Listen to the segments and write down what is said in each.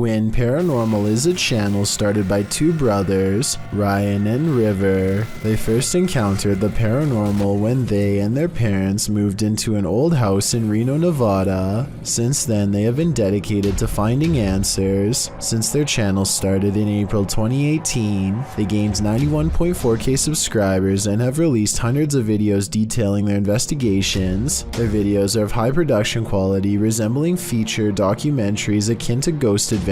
Twin Paranormal is a channel started by two brothers, Ryan and River. They first encountered the paranormal when they and their parents moved into an old house in Reno, Nevada. Since then, they have been dedicated to finding answers. Since their channel started in April 2018, they gained 91.4k subscribers and have released hundreds of videos detailing their investigations. Their videos are of high production quality, resembling feature documentaries akin to ghost adventures.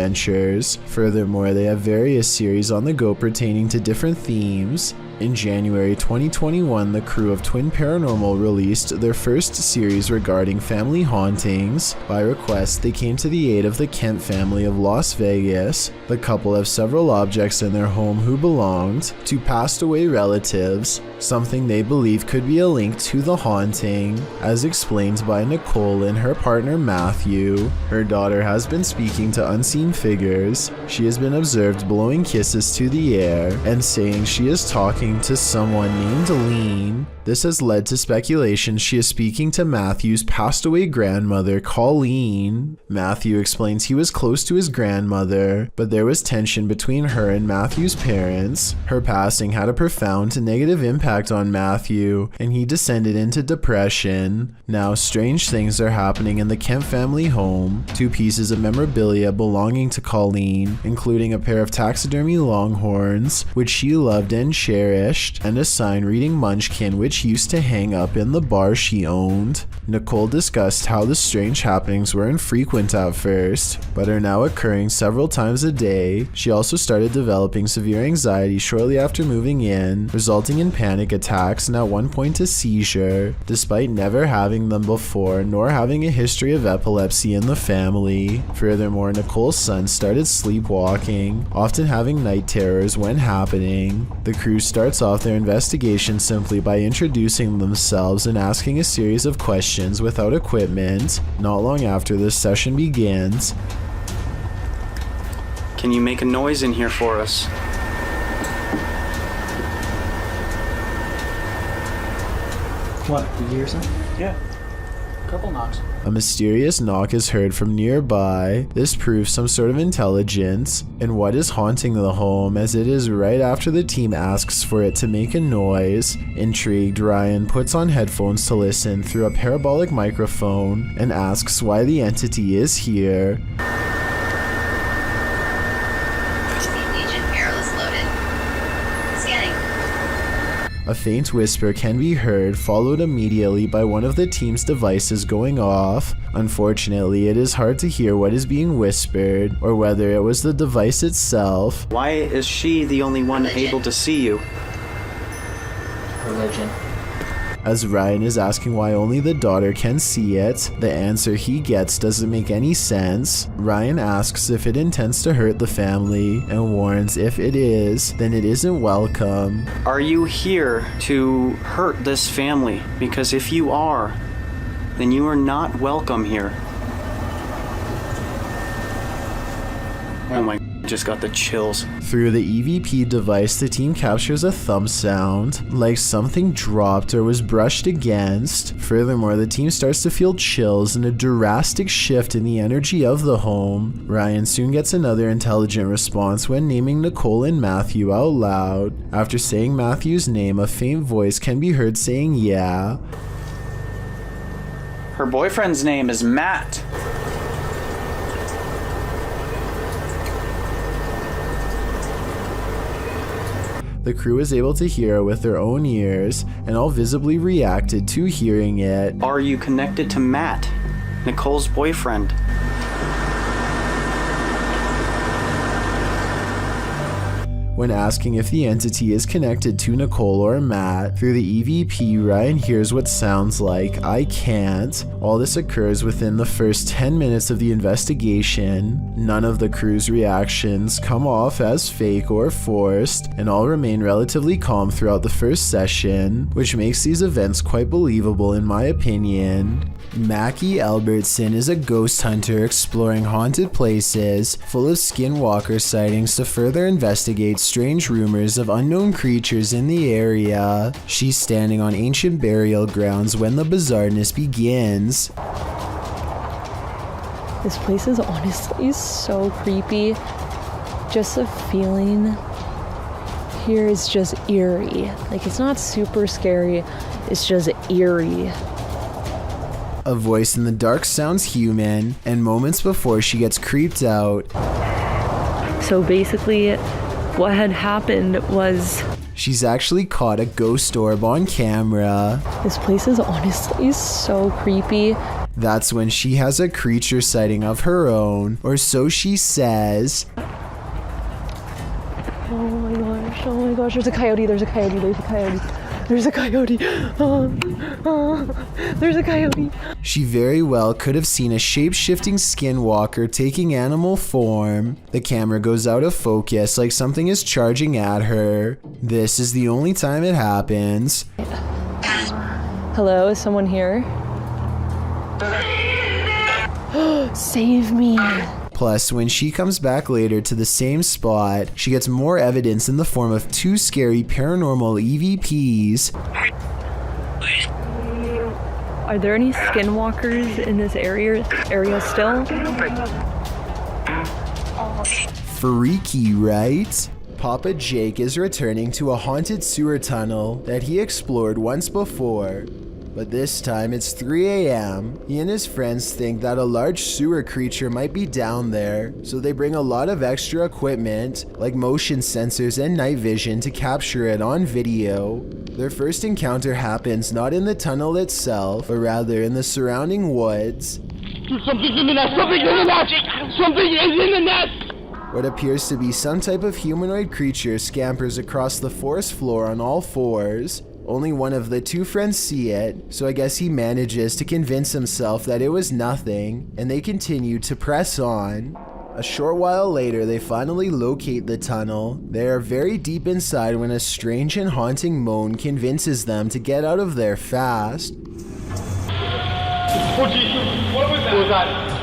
Furthermore, they have various series on the go pertaining to different themes. In January 2021, the crew of Twin Paranormal released their first series regarding family hauntings. By request, they came to the aid of the Kemp family of Las Vegas. The couple have several objects in their home who belonged to passed away relatives, something they believe could be a link to the haunting. As explained by Nicole and her partner Matthew, her daughter has been speaking to unseen figures. She has been observed blowing kisses to the air and saying she is talking to someone named Lean. This has led to speculation she is speaking to Matthew's passed away grandmother, Colleen. Matthew explains he was close to his grandmother, but there was tension between her and Matthew's parents. Her passing had a profound negative impact on Matthew, and he descended into depression. Now, strange things are happening in the Kemp family home. Two pieces of memorabilia belonging to Colleen, including a pair of taxidermy longhorns, which she loved and cherished, and a sign reading Munchkin, which used to hang up in the bar she owned. Nicole discussed how the strange happenings were infrequent at first, but are now occurring several times a day. She also started developing severe anxiety shortly after moving in, resulting in panic attacks and at one point a seizure, despite never having them before nor having a history of epilepsy in the family. Furthermore, Nicole's son started sleepwalking, often having night terrors when happening. The crew starts off their investigation simply by introducing themselves and asking a series of questions without equipment. Not long after this session begins. Can you make a noise in here for us? What, did you hear something? Yeah, a couple knocks. A mysterious knock is heard from nearby. This proves some sort of intelligence and what is haunting the home, as it is right after the team asks for it to make a noise. Intrigued, Ryan puts on headphones to listen through a parabolic microphone and asks why the entity is here. A faint whisper can be heard, followed immediately by one of the team's devices going off. Unfortunately, it is hard to hear what is being whispered, or whether it was the device itself. Why is she the only one able to see you? Religion. As Ryan is asking why only the daughter can see it, the answer he gets doesn't make any sense. Ryan asks if it intends to hurt the family, and warns if it is, then it isn't welcome. Are you here to hurt this family? Because if you are, then you are not welcome here. Oh my, just got the chills. Through the EVP device, the team captures a thump sound, like something dropped or was brushed against. Furthermore, the team starts to feel chills and a drastic shift in the energy of the home. Ryan soon gets another intelligent response when naming Nicole and Matthew out loud. After saying Matthew's name, a faint voice can be heard saying yeah. Her boyfriend's name is Matt. The crew is able to hear it with their own ears, and all visibly reacted to hearing it. Are you connected to Matt, Nicole's boyfriend? When asking if the entity is connected to Nicole or Matt, through the EVP, Ryan hears what sounds like, "I can't." All this occurs within the first 10 minutes of the investigation. None of the crew's reactions come off as fake or forced, and all remain relatively calm throughout the first session, which makes these events quite believable in my opinion. Mackie Albertson is a ghost hunter exploring haunted places full of skinwalker sightings to further investigate strange rumors of unknown creatures in the area. She's standing on ancient burial grounds when the bizarreness begins. This place is honestly so creepy. Just the feeling here is just eerie. Like, it's not super scary, it's just eerie. A voice in the dark sounds human, and moments before she gets creeped out. So basically, what had happened was She's actually caught a ghost orb on camera. this place is honestly so creepy. That's when she has a creature sighting of her own, or so she says. Oh my gosh, there's a coyote, there's a coyote, there's a coyote. There's a coyote. There's a coyote. She very well could have seen a shape-shifting skinwalker taking animal form. The camera goes out of focus like something is charging at her. This is the only time it happens. Hello, is someone here? Save me. Plus, when she comes back later to the same spot, she gets more evidence in the form of 2 scary paranormal EVPs. Are there any skinwalkers in this area still? Freaky, right? Papa Jake is returning to a haunted sewer tunnel that he explored once before. But this time it's 3 a.m. He and his friends think that a large sewer creature might be down there, so they bring a lot of extra equipment, like motion sensors and night vision, to capture it on video. Their first encounter happens not in the tunnel itself, but rather in the surrounding woods. Something's in the nest! Something's in the nest! Something is in the nest! What appears to be some type of humanoid creature scampers across the forest floor on all fours. Only one of the 2 friends see it, so I guess he manages to convince himself that it was nothing, and they continue to press on. A short while later, they finally locate the tunnel. They are very deep inside when a strange and haunting moan convinces them to get out of there fast. Oh Jesus, what was that?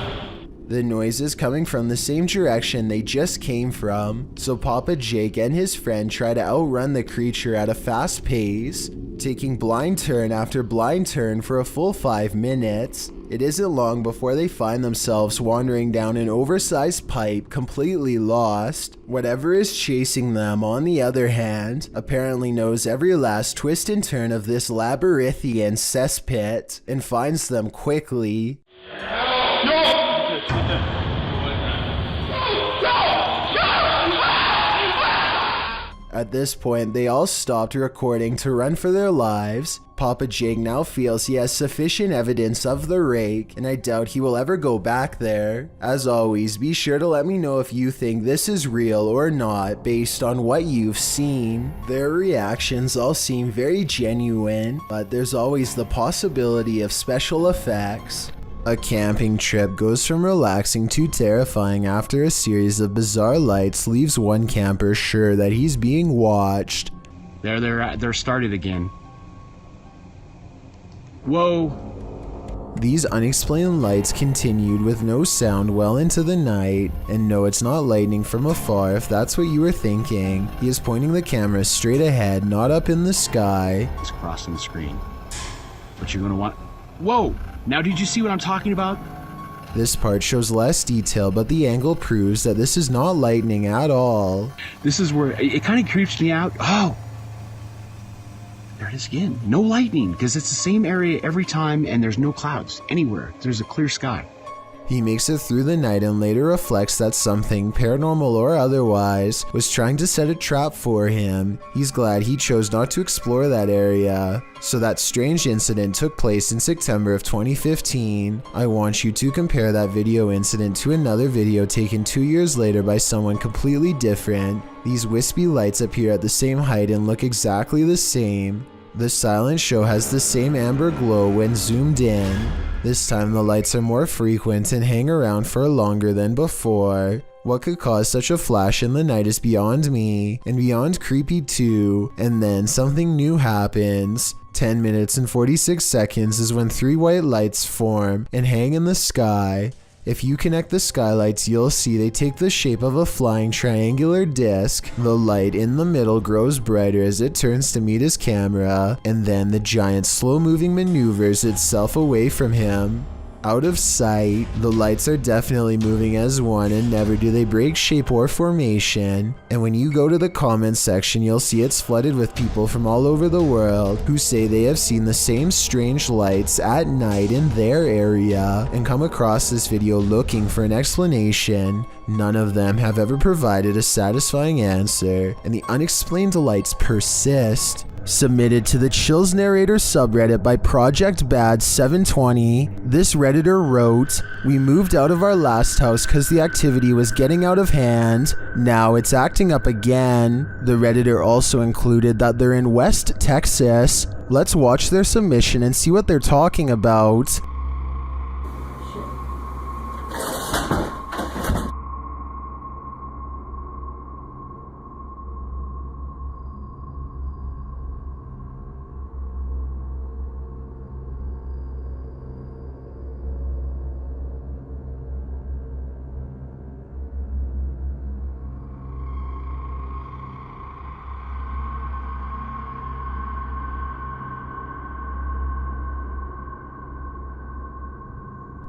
The noise is coming from the same direction they just came from, so Papa Jake and his friend try to outrun the creature at a fast pace, taking blind turn after blind turn for a full 5 minutes. It isn't long before they find themselves wandering down an oversized pipe, completely lost. Whatever is chasing them, on the other hand, apparently knows every last twist and turn of this labyrinthian cesspit and finds them quickly. At this point, they all stopped recording to run for their lives. Papa Jake now feels he has sufficient evidence of the rake, and I doubt he will ever go back there. As always, be sure to let me know if you think this is real or not based on what you've seen. Their reactions all seem very genuine, but there's always the possibility of special effects. A camping trip goes from relaxing to terrifying after a series of bizarre lights leaves one camper sure that he's being watched. They're started again. Whoa. These unexplained lights continued with no sound well into the night, and no, it's not lightning from afar if that's what you were thinking. He is pointing the camera straight ahead, not up in the sky. It's crossing the screen. But you're gonna want... Whoa! Now did you see what I'm talking about? This part shows less detail, but the angle proves that this is not lightning at all. This is where it kind of creeps me out. Oh! There it is again. No lightning, because it's the same area every time and there's no clouds anywhere. There's a clear sky. He makes it through the night and later reflects that something, paranormal or otherwise, was trying to set a trap for him. He's glad he chose not to explore that area. So that strange incident took place in September of 2015. I want you to compare that video incident to another video taken 2 years later by someone completely different. These wispy lights appear at the same height and look exactly the same. The silent show has the same amber glow when zoomed in. This time the lights are more frequent and hang around for longer than before. What could cause such a flash in the night is beyond me, and beyond creepy too. And then something new happens. 10 minutes and 46 seconds is when 3 white lights form and hang in the sky. If you connect the skylights, you'll see they take the shape of a flying triangular disc. The light in the middle grows brighter as it turns to meet his camera, and then the giant slow-moving maneuvers itself away from him. out of sight. The lights are definitely moving as one, and never do they break shape or formation. And when you go to the comments section, you'll see it's flooded with people from all over the world who say they have seen the same strange lights at night in their area and come across this video looking for an explanation. None of them have ever provided a satisfying answer, and the unexplained lights persist. Submitted to the Chills Narrator subreddit by Project Bad 720, this redditor wrote, "We moved out of our last house because the activity was getting out of hand. Now it's acting up again." The redditor also included that they're in West Texas. Let's watch their submission and see what they're talking about.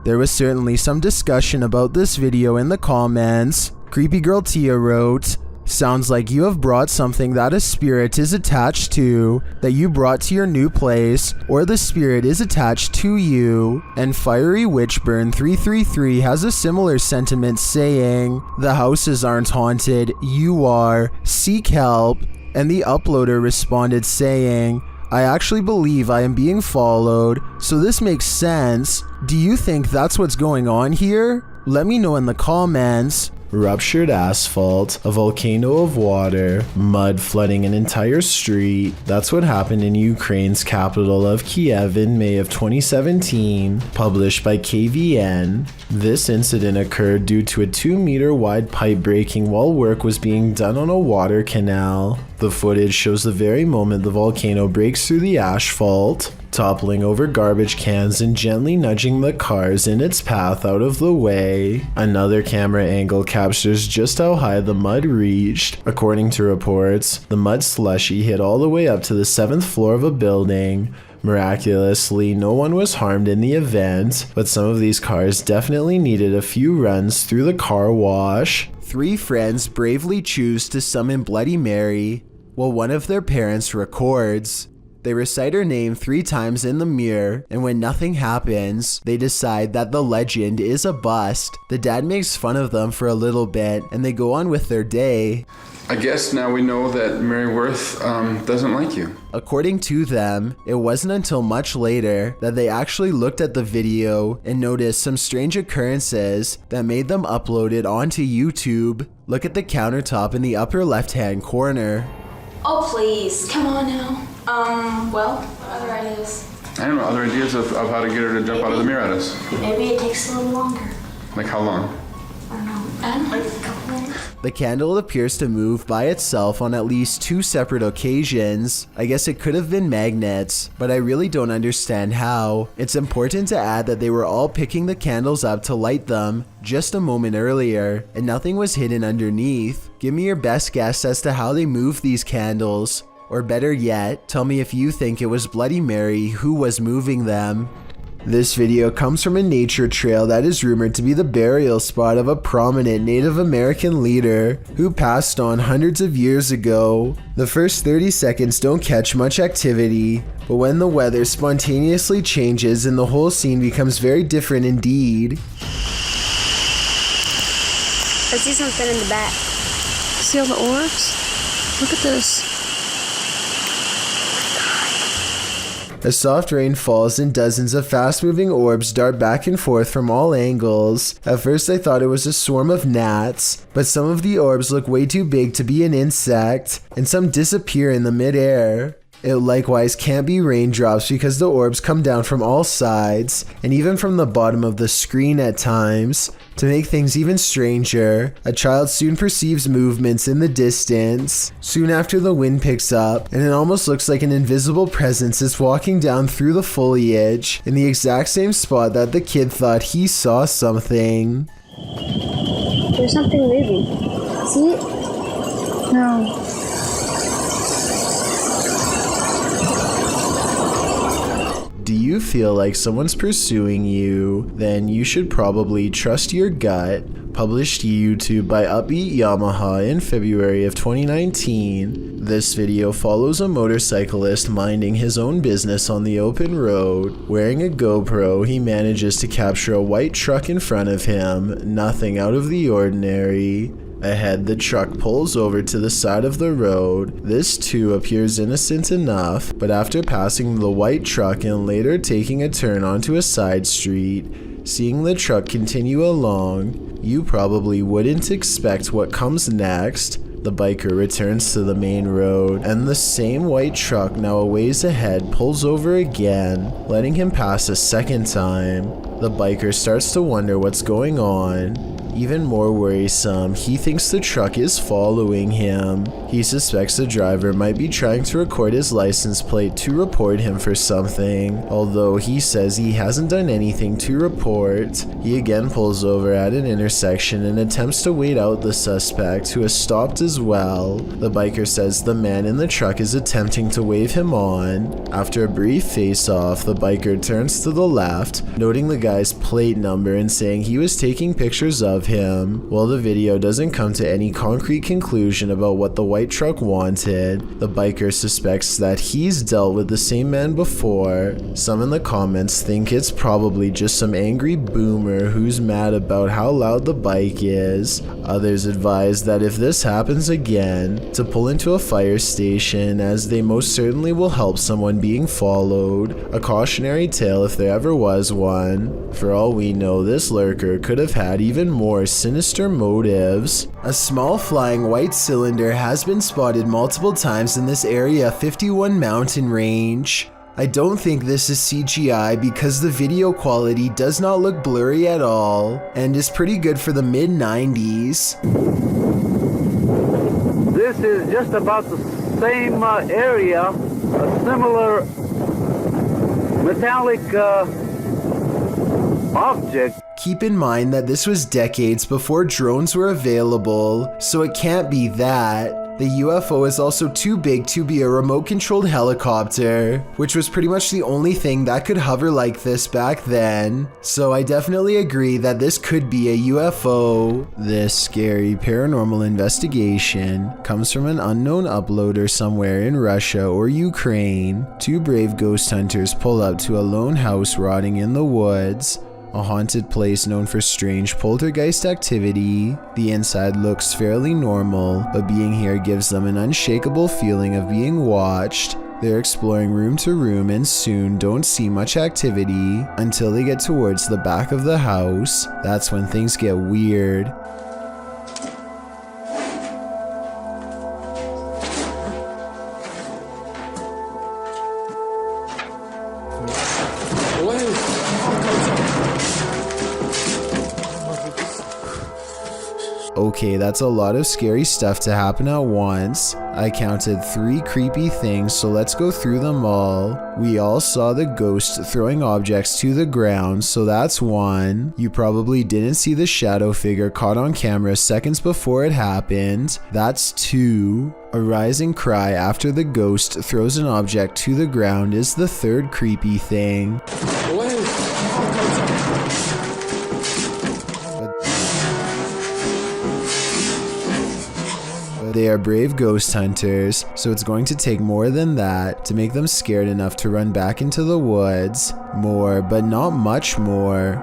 There was certainly some discussion about this video in the comments. Creepy Girl Tia wrote, "Sounds like you have brought something that a spirit is attached to, that you brought to your new place, or the spirit is attached to you." And Fiery Witchburn 333 has a similar sentiment saying, "The houses aren't haunted, you are. Seek help." And the uploader responded saying, "I actually believe I am being followed, so this makes sense. Do you think that's what's going on here? Let me know in the comments." Ruptured asphalt, a volcano of water, mud flooding an entire street. That's what happened in Ukraine's capital of Kiev in May of 2017, published by KVN. This incident occurred due to a 2-meter wide pipe breaking while work was being done on a water canal. The footage shows the very moment the volcano breaks through the asphalt, toppling over garbage cans and gently nudging the cars in its path out of the way. Another camera angle captures just how high the mud reached. According to reports, the mud slushy hit all the way up to the 7th floor of a building. Miraculously, no one was harmed in the event, but some of these cars definitely needed a few runs through the car wash. 3 friends bravely choose to summon Bloody Mary while one of their parents records. They recite her name 3 times in the mirror, and when nothing happens, they decide that the legend is a bust. The dad makes fun of them for a little bit, and they go on with their day. I guess now we know that Mary Worth doesn't like you. According to them, it wasn't until much later that they actually looked at the video and noticed some strange occurrences that made them upload it onto YouTube. Look at the countertop in the upper left-hand corner. Oh, please, come on now. Well, what other ideas? I don't know, other ideas of how to get her to jump out of the mirror at us. Maybe it takes a little longer. Like how long? I don't know, like a couple minutes. The candle appears to move by itself on at least 2 separate occasions. I guess it could have been magnets, but I really don't understand how. It's important to add that they were all picking the candles up to light them just a moment earlier, and nothing was hidden underneath. Give me your best guess as to how they moved these candles. Or better yet, tell me if you think it was Bloody Mary who was moving them. This video comes from a nature trail that is rumored to be the burial spot of a prominent Native American leader who passed on hundreds of years ago. The first 30 seconds don't catch much activity, but when the weather spontaneously changes and the whole scene becomes very different indeed. I see something in the back. See all the orbs? Look at this. A soft rain falls and dozens of fast-moving orbs dart back and forth from all angles. At first I thought it was a swarm of gnats, but some of the orbs look way too big to be an insect, and some disappear in the mid-air. It likewise can't be raindrops because the orbs come down from all sides, and even from the bottom of the screen at times. To make things even stranger, a child soon perceives movements in the distance. Soon after, the wind picks up, and it almost looks like an invisible presence is walking down through the foliage in the exact same spot that the kid thought he saw something. There's something moving. See it? No. Do you you feel like someone's pursuing you, then you should probably trust your gut. Published to YouTube by Upbeat Yamaha in February of 2019. This video follows a motorcyclist minding his own business on the open road. Wearing a GoPro, he manages to capture a white truck in front of him, nothing out of the ordinary. Ahead, the truck pulls over to the side of the road. This too appears innocent enough, but after passing the white truck and later taking a turn onto a side street, seeing the truck continue along, you probably wouldn't expect what comes next. The biker returns to the main road, and the same white truck now a ways ahead pulls over again, letting him pass a second time. The biker starts to wonder what's going on. Even more worrisome, he thinks the truck is following him. He suspects the driver might be trying to record his license plate to report him for something. Although he says he hasn't done anything to report, he again pulls over at an intersection and attempts to wait out the suspect, who has stopped as well. The biker says the man in the truck is attempting to wave him on. After a brief face-off, the biker turns to the left, noting the guy's plate number and saying he was taking pictures of him. While the video doesn't come to any concrete conclusion about what the white truck wanted, the biker suspects that he's dealt with the same man before. Some in the comments think it's probably just some angry boomer who's mad about how loud the bike is. Others advise that if this happens again, to pull into a fire station, as they most certainly will help someone being followed. A cautionary tale if there ever was one. For all we know, this lurker could have had even more sinister motives. A small flying white cylinder has been spotted multiple times in this Area 51 mountain range. I don't think this is CGI because the video quality does not look blurry at all and is pretty good for the mid-90s. This is just about the same area, a similar metallic object. Keep in mind that this was decades before drones were available, so it can't be that. The UFO is also too big to be a remote-controlled helicopter, which was pretty much the only thing that could hover like this back then. So I definitely agree that this could be a UFO. This scary paranormal investigation comes from an unknown uploader somewhere in Russia or Ukraine. Two brave ghost hunters pull up to a lone house rotting in the woods. A haunted place known for strange poltergeist activity. The inside looks fairly normal, but being here gives them an unshakable feeling of being watched. They're exploring room to room and soon don't see much activity until they get towards the back of the house. That's when things get weird. Okay, that's a lot of scary stuff to happen at once. I counted 3 creepy things, so let's go through them all. We all saw the ghost throwing objects to the ground, so that's 1. You probably didn't see the shadow figure caught on camera seconds before it happened. That's 2. A rising cry after the ghost throws an object to the ground is the 3rd creepy thing. They are brave ghost hunters, so it's going to take more than that to make them scared enough to run back into the woods. More, but not much more.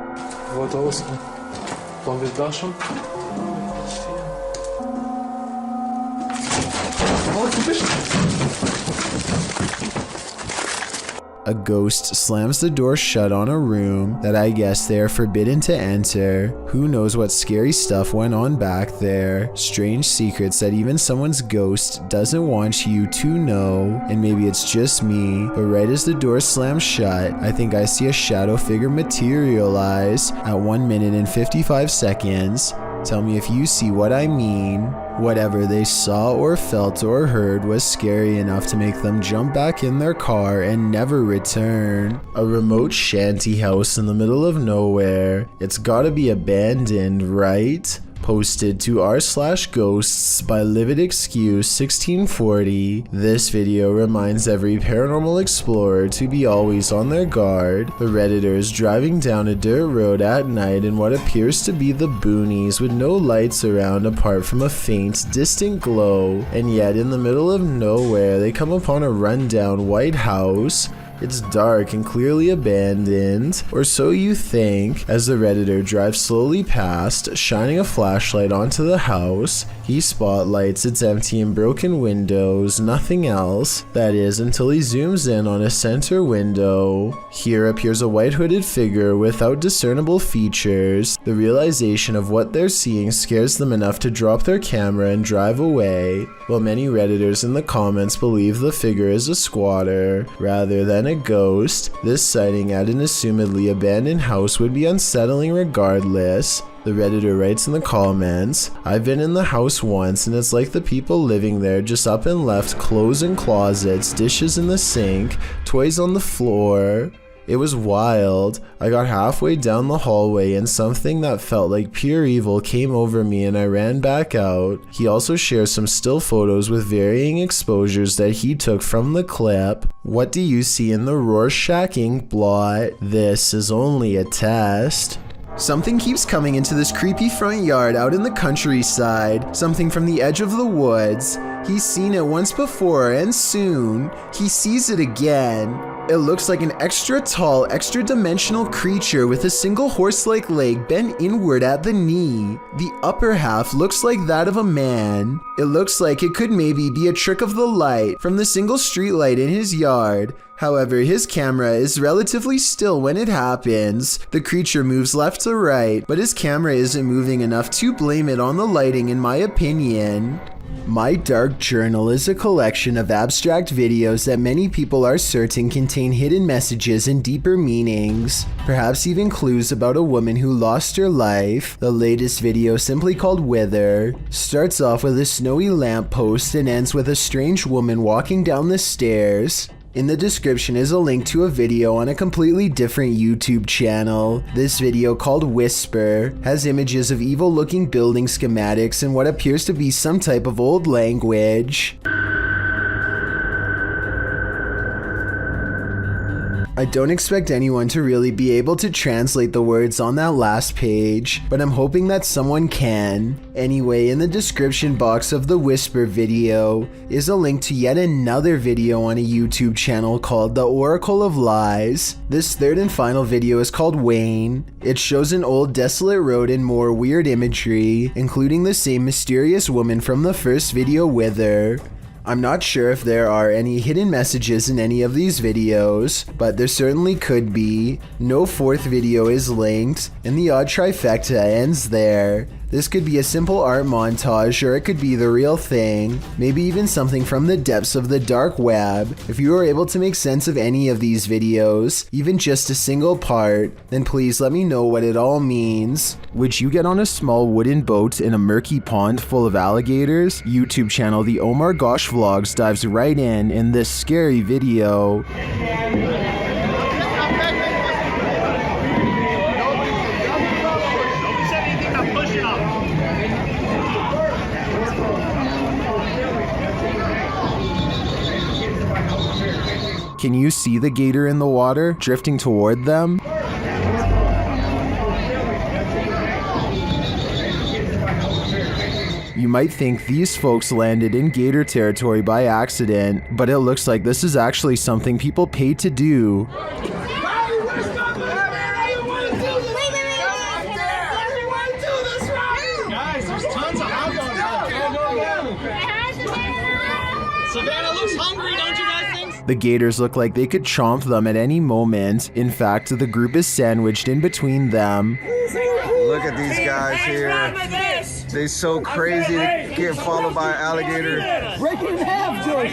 A ghost slams the door shut on a room that I guess they are forbidden to enter. Who knows what scary stuff went on back there. Strange secrets that even someone's ghost doesn't want you to know. And maybe it's just me, but right as the door slams shut, I think I see a shadow figure materialize at 1 minute and 55 seconds. Tell me if you see what I mean. Whatever they saw or felt or heard was scary enough to make them jump back in their car and never return. A remote shanty house in the middle of nowhere. It's gotta be abandoned, right? Posted to r/ghosts by Livid Excuse 1640. This video reminds every paranormal explorer to be always on their guard. The Redditor is driving down a dirt road at night in what appears to be the boonies with no lights around apart from a faint, distant glow, and yet in the middle of nowhere they come upon a rundown white house. It's dark and clearly abandoned, or so you think, as the Redditor drives slowly past, shining a flashlight onto the house. He spotlights its empty and broken windows, nothing else, that is, until he zooms in on a center window. Here appears a white hooded figure without discernible features. The realization of what they're seeing scares them enough to drop their camera and drive away, while many Redditors in the comments believe the figure is a squatter rather than a ghost. This sighting at an assumedly abandoned house would be unsettling regardless. The Redditor writes in the comments, "I've been in the house once and it's like the people living there just up and left clothes in closets, dishes in the sink, toys on the floor. It was wild. I got halfway down the hallway and something that felt like pure evil came over me and I ran back out." He also shares some still photos with varying exposures that he took from the clip. What do you see in the Rorschach ink blot? This is only a test. Something keeps coming into this creepy front yard out in the countryside, something from the edge of the woods. He's seen it once before and soon he sees it again. It looks like an extra tall, extra dimensional creature with a single horse-like leg bent inward at the knee. The upper half looks like that of a man. It looks like it could maybe be a trick of the light from the single streetlight in his yard. However, his camera is relatively still when it happens. The creature moves left to right, but his camera isn't moving enough to blame it on the lighting in my opinion. My Dark Journal is a collection of abstract videos that many people are certain contain hidden messages and deeper meanings, perhaps even clues about a woman who lost her life. The latest video, simply called Wither, starts off with a snowy lamppost and ends with a strange woman walking down the stairs. In the description is a link to a video on a completely different YouTube channel. This video, called Whisper, has images of evil-looking building schematics and what appears to be some type of old language. I don't expect anyone to really be able to translate the words on that last page, but I'm hoping that someone can. Anyway, in the description box of the Whisper video is a link to yet another video on a YouTube channel called The Oracle of Lies. This third and final video is called Wayne. It shows an old desolate road and more weird imagery, including the same mysterious woman from the first video, Wither. I'm not sure if there are any hidden messages in any of these videos, but there certainly could be. No fourth video is linked, and the odd trifecta ends there. This could be a simple art montage, or it could be the real thing, maybe even something from the depths of the dark web. If you are able to make sense of any of these videos, even just a single part, then please let me know what it all means. Would you get on a small wooden boat in a murky pond full of alligators? YouTube channel The Omar Gosh Vlogs dives right in this scary video. Can you see the gator in the water, drifting toward them? You might think these folks landed in gator territory by accident, but it looks like this is actually something people pay to do. The gators look like they could chomp them at any moment. In fact, the group is sandwiched in between them. Look at these guys here. They're so crazy to get followed by an alligator. Break it in half, George.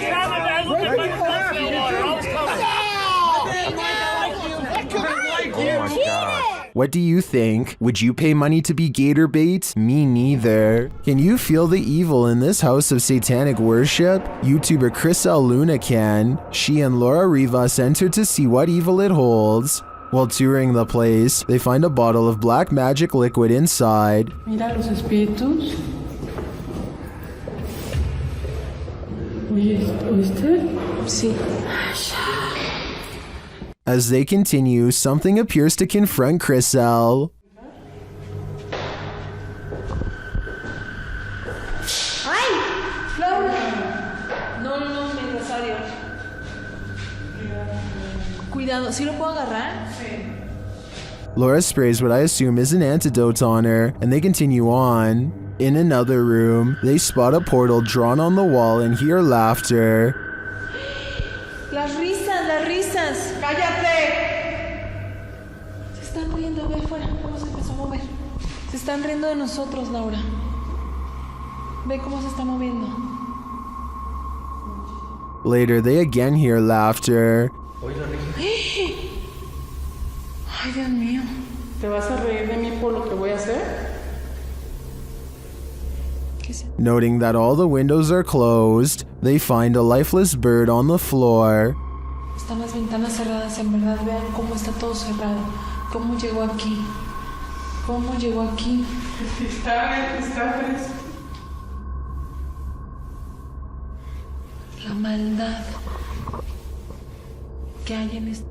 Break it in half. Oh my God. What do you think? Would you pay money to be gator bait? Me neither. Can you feel the evil in this house of satanic worship? YouTuber Chris L. Luna can. She and Laura Rivas entered to see what evil it holds. While touring the place, they find a bottle of black magic liquid inside. Mira los espíritus. ¿Oíste? Sí. As they continue, something appears to confront Chriselle. Cuidado, ¿sí lo puedo agarrar? Laura sprays what I assume is an antidote on her, and they continue on. In another room, they spot a portal drawn on the wall and hear laughter. Las risas. ¡Cállate! Se están riendo, ve afuera. ¿Cómo se empezó a mover? Se están riendo de nosotros, Laura. Ve cómo se está moviendo. Later, they again hear laughter. Ay, Dios mío. ¿Te vas a reír de mí por lo que voy a hacer? Noting that all the windows are closed, they find a lifeless bird on the floor. Están las ventanas cerradas, en verdad. Vean cómo está todo cerrado. ¿Cómo llegó aquí? ¿Cómo llegó aquí? Está fresco. La maldad.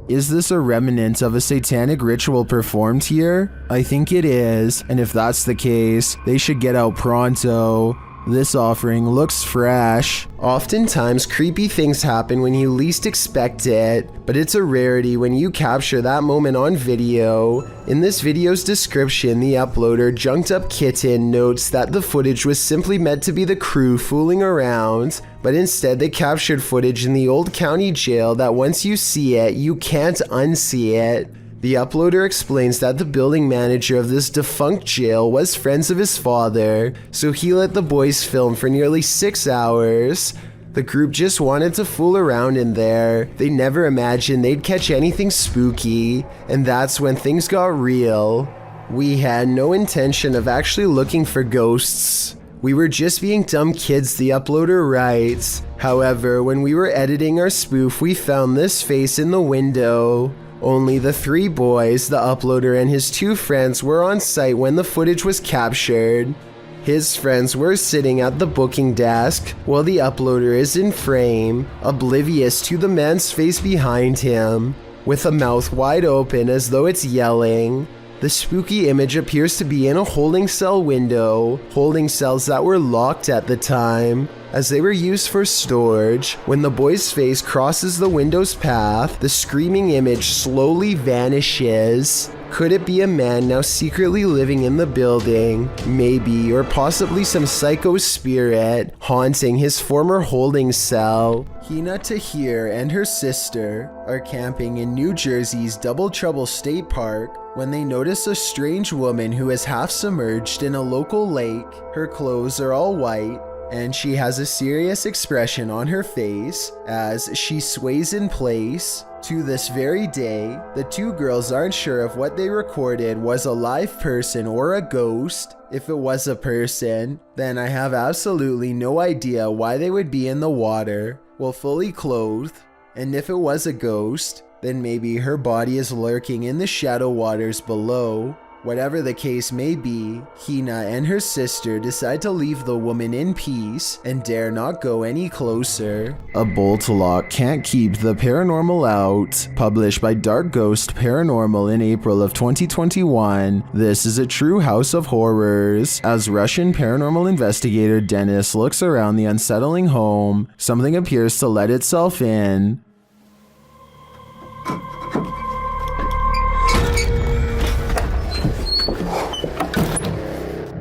Is this a remnant of a satanic ritual performed here? I think it is, and if that's the case, they should get out pronto. This offering looks fresh. Oftentimes, creepy things happen when you least expect it, but it's a rarity when you capture that moment on video. In this video's description, the uploader Junked Up Kitten notes that the footage was simply meant to be the crew fooling around, but instead they captured footage in the old county jail that once you see it, you can't unsee it. The uploader explains that the building manager of this defunct jail was friends of his father, so he let the boys film for nearly 6 hours. The group just wanted to fool around in there. They never imagined they'd catch anything spooky, and that's when things got real. We had no intention of actually looking for ghosts. We were just being dumb kids, the uploader writes. However, when we were editing our spoof, we found this face in the window. Only the 3 boys, the uploader and his 2 friends were on site when the footage was captured. His friends were sitting at the booking desk, while the uploader is in frame, oblivious to the man's face behind him, with a mouth wide open as though it's yelling. The spooky image appears to be in a holding cell window, holding cells that were locked at the time, as they were used for storage. When the boy's face crosses the window's path, the screaming image slowly vanishes. Could it be a man now secretly living in the building? Maybe, or possibly some psycho spirit haunting his former holding cell. Hina Tahir and her sister are camping in New Jersey's Double Trouble State Park when they notice a strange woman who is half submerged in a local lake. Her clothes are all white, and she has a serious expression on her face as she sways in place. To this very day, the 2 girls aren't sure if what they recorded was a live person or a ghost. If it was a person, then I have absolutely no idea why they would be in the water, while fully clothed. And if it was a ghost, then maybe her body is lurking in the shadow waters below. Whatever the case may be, Hina and her sister decide to leave the woman in peace and dare not go any closer. A bolt lock can't keep the paranormal out. Published by Dark Ghost Paranormal in April of 2021, this is a true house of horrors. As Russian paranormal investigator Dennis looks around the unsettling home, something appears to let itself in.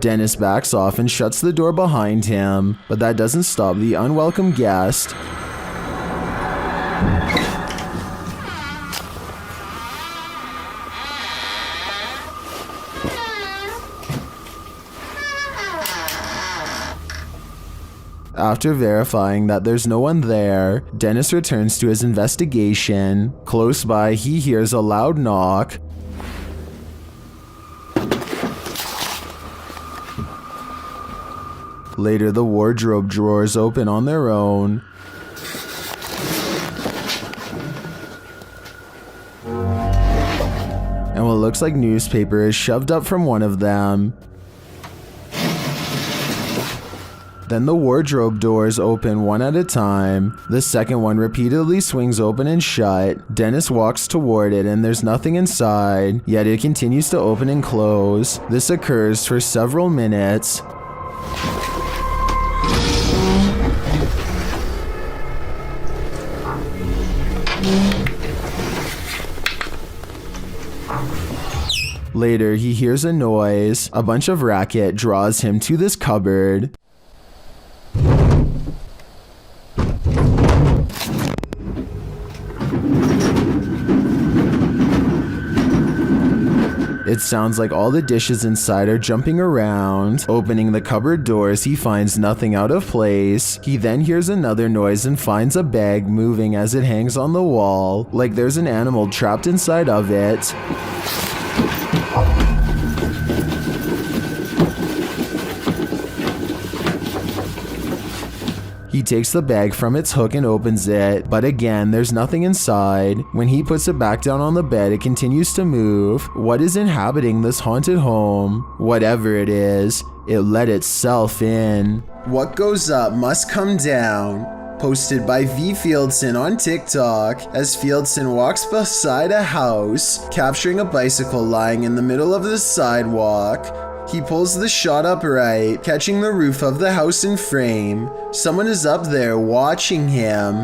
Dennis backs off and shuts the door behind him, but that doesn't stop the unwelcome guest. After verifying that there's no one there, Dennis returns to his investigation. Close by, he hears a loud knock. Later, the wardrobe drawers open on their own. what looks like newspaper is shoved up from one of them. Then the wardrobe doors open one at a time. The second one repeatedly swings open and shut. Dennis walks toward it and there's nothing inside, yet it continues to open and close. This occurs for several minutes. Later, he hears a noise. A bunch of racket draws him to this cupboard. It sounds like all the dishes inside are jumping around. Opening the cupboard doors, he finds nothing out of place. He then hears another noise and finds a bag moving as it hangs on the wall, like there's an animal trapped inside of it. He takes the bag from its hook and opens it, but again, there's nothing inside. When he puts it back down on the bed, it continues to move. What is inhabiting this haunted home? Whatever it is, it let itself in. What goes up must come down. Posted by V. Fieldson on TikTok, as Fieldson walks beside a house, capturing a bicycle lying in the middle of the sidewalk. He pulls the shot upright, catching the roof of the house in frame. Someone is up there watching him.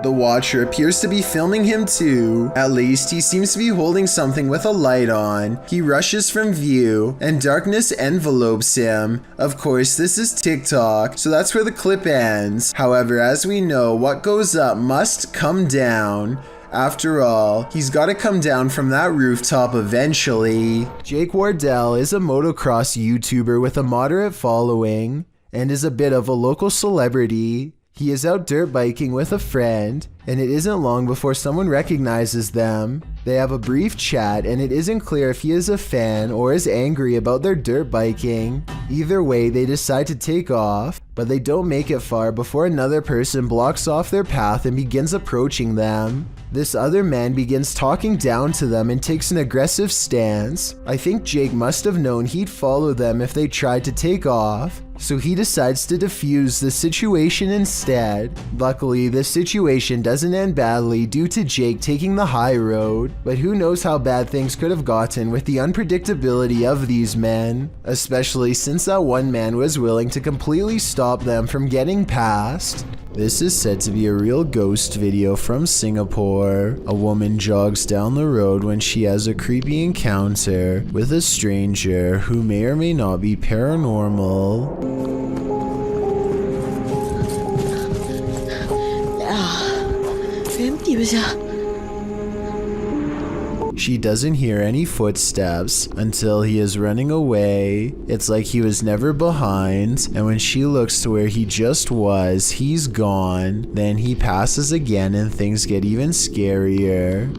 The watcher appears to be filming him too. At least he seems to be holding something with a light on. He rushes from view, and darkness envelopes him. Of course, this is TikTok, so that's where the clip ends. However, as we know, what goes up must come down. After all, he's got to come down from that rooftop eventually. Jake Wardell is a motocross YouTuber with a moderate following and is a bit of a local celebrity. He is out dirt biking with a friend, and it isn't long before someone recognizes them. They have a brief chat, and it isn't clear if he is a fan or is angry about their dirt biking. Either way, they decide to take off, but they don't make it far before another person blocks off their path and begins approaching them. This other man begins talking down to them and takes an aggressive stance. I think Jake must have known he'd follow them if they tried to take off, so he decides to defuse the situation instead. Luckily, this situation doesn't end badly due to Jake taking the high road, but who knows how bad things could have gotten with the unpredictability of these men, especially since that one man was willing to completely stop them from getting past. This is said to be a real ghost video from Singapore. A woman jogs down the road when she has a creepy encounter with a stranger who may or may not be paranormal. She doesn't hear any footsteps until he is running away. It's like he was never behind, and when she looks to where he just was, he's gone. Then he passes again and things get even scarier.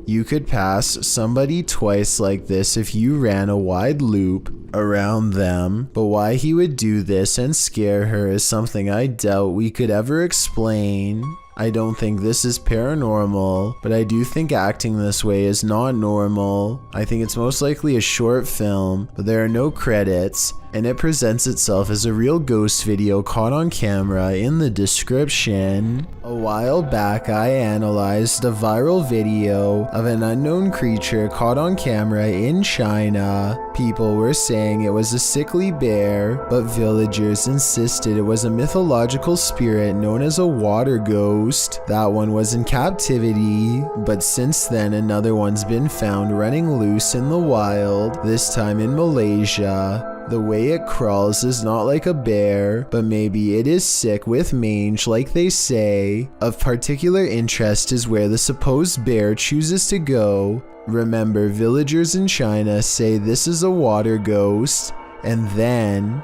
You could pass somebody twice like this if you ran a wide loop around them, but why he would do this and scare her is something I doubt we could ever explain. I don't think this is paranormal, but I do think acting this way is not normal. I think it's most likely a short film, but there are no credits, and it presents itself as a real ghost video caught on camera in the description. A while back, I analyzed a viral video of an unknown creature caught on camera in China. People were saying it was a sickly bear, but villagers insisted it was a mythological spirit known as a water ghost. That one was in captivity, but since then another one's been found running loose in the wild, this time in Malaysia. The way it crawls is not like a bear, but maybe it is sick with mange like they say. Of particular interest is where the supposed bear chooses to go. Remember, villagers in China say this is a water ghost, and then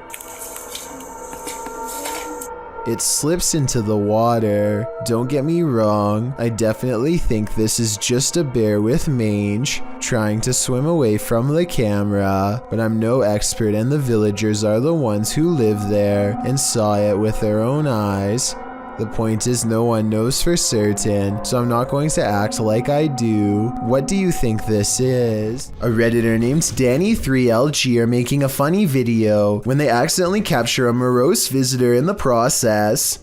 It slips into the water. Don't get me wrong, I definitely think this is just a bear with mange trying to swim away from the camera, but I'm no expert and the villagers are the ones who live there and saw it with their own eyes. The point is no one knows for certain, so I'm not going to act like I do. What do you think this is? A Redditor named Danny3LG are making a funny video when they accidentally capture a morose visitor in the process.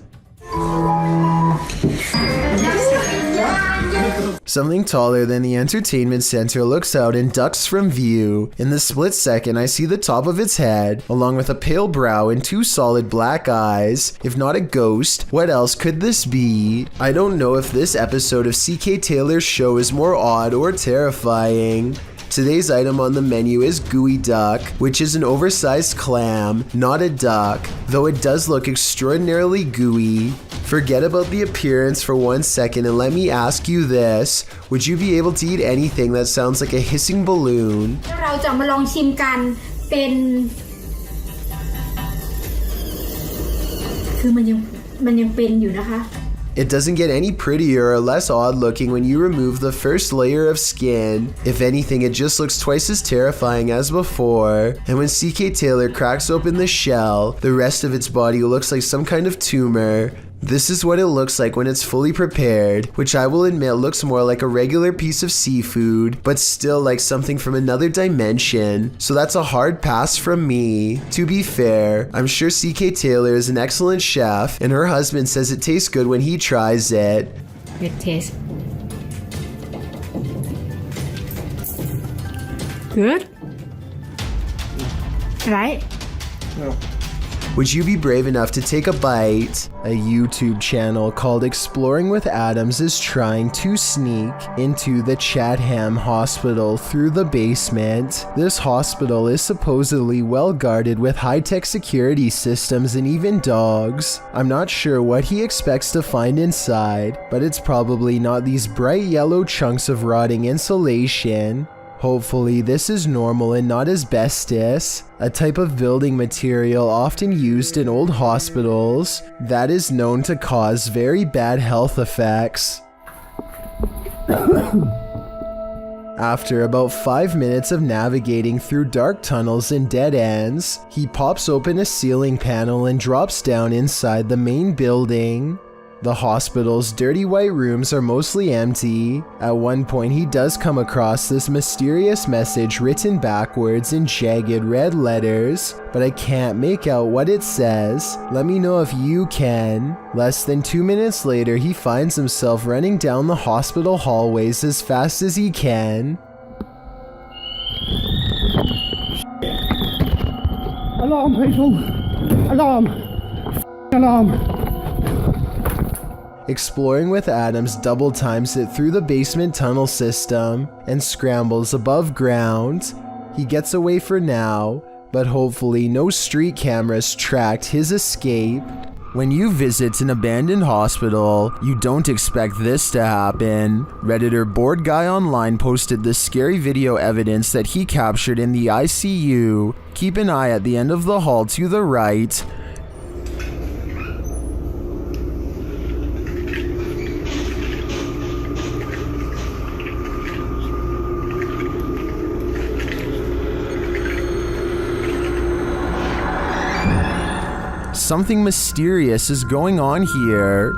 Something taller than the entertainment center looks out and ducks from view. In the split second, I see the top of its head, along with a pale brow and 2 solid black eyes. If not a ghost, what else could this be? I don't know if this episode of CK Taylor's show is more odd or terrifying. Today's item on the menu is gooey duck, which is an oversized clam, not a duck, though it does look extraordinarily gooey. Forget about the appearance for 1 second and let me ask you this. Would you be able to eat anything that sounds like a hissing balloon? เราจะมาลองชิมกันเป็นคือมันยังเป็นอยู่นะคะ It doesn't get any prettier or less odd looking when you remove the first layer of skin. If anything, it just looks twice as terrifying as before. And when CK Taylor cracks open the shell, the rest of its body looks like some kind of tumor. This is what it looks like when it's fully prepared, which I will admit looks more like a regular piece of seafood, but still like something from another dimension. So that's a hard pass from me. To be fair, I'm sure CK Taylor is an excellent chef, and her husband says it tastes good when he tries it. It tastes good, right? No. Would you be brave enough to take a bite? A YouTube channel called Exploring with Adams is trying to sneak into the Chatham Hospital through the basement. This hospital is supposedly well guarded with high-tech security systems and even dogs. I'm not sure what he expects to find inside, but it's probably not these bright yellow chunks of rotting insulation. Hopefully this is normal and not asbestos, a type of building material often used in old hospitals that is known to cause very bad health effects. After about 5 minutes of navigating through dark tunnels and dead ends, he pops open a ceiling panel and drops down inside the main building. The hospital's dirty white rooms are mostly empty. At one point he does come across this mysterious message written backwards in jagged red letters, but I can't make out what it says. Let me know if you can. Less than 2 minutes later, he finds himself running down the hospital hallways as fast as he can. Alarm, people! Alarm! Alarm! Exploring with Adams double times it through the basement tunnel system and scrambles above ground. He gets away for now, but hopefully no street cameras tracked his escape. When you visit an abandoned hospital, you don't expect this to happen. Redditor Bored Guy Online posted this scary video evidence that he captured in the ICU. Keep an eye at the end of the hall to the right. Something mysterious is going on here.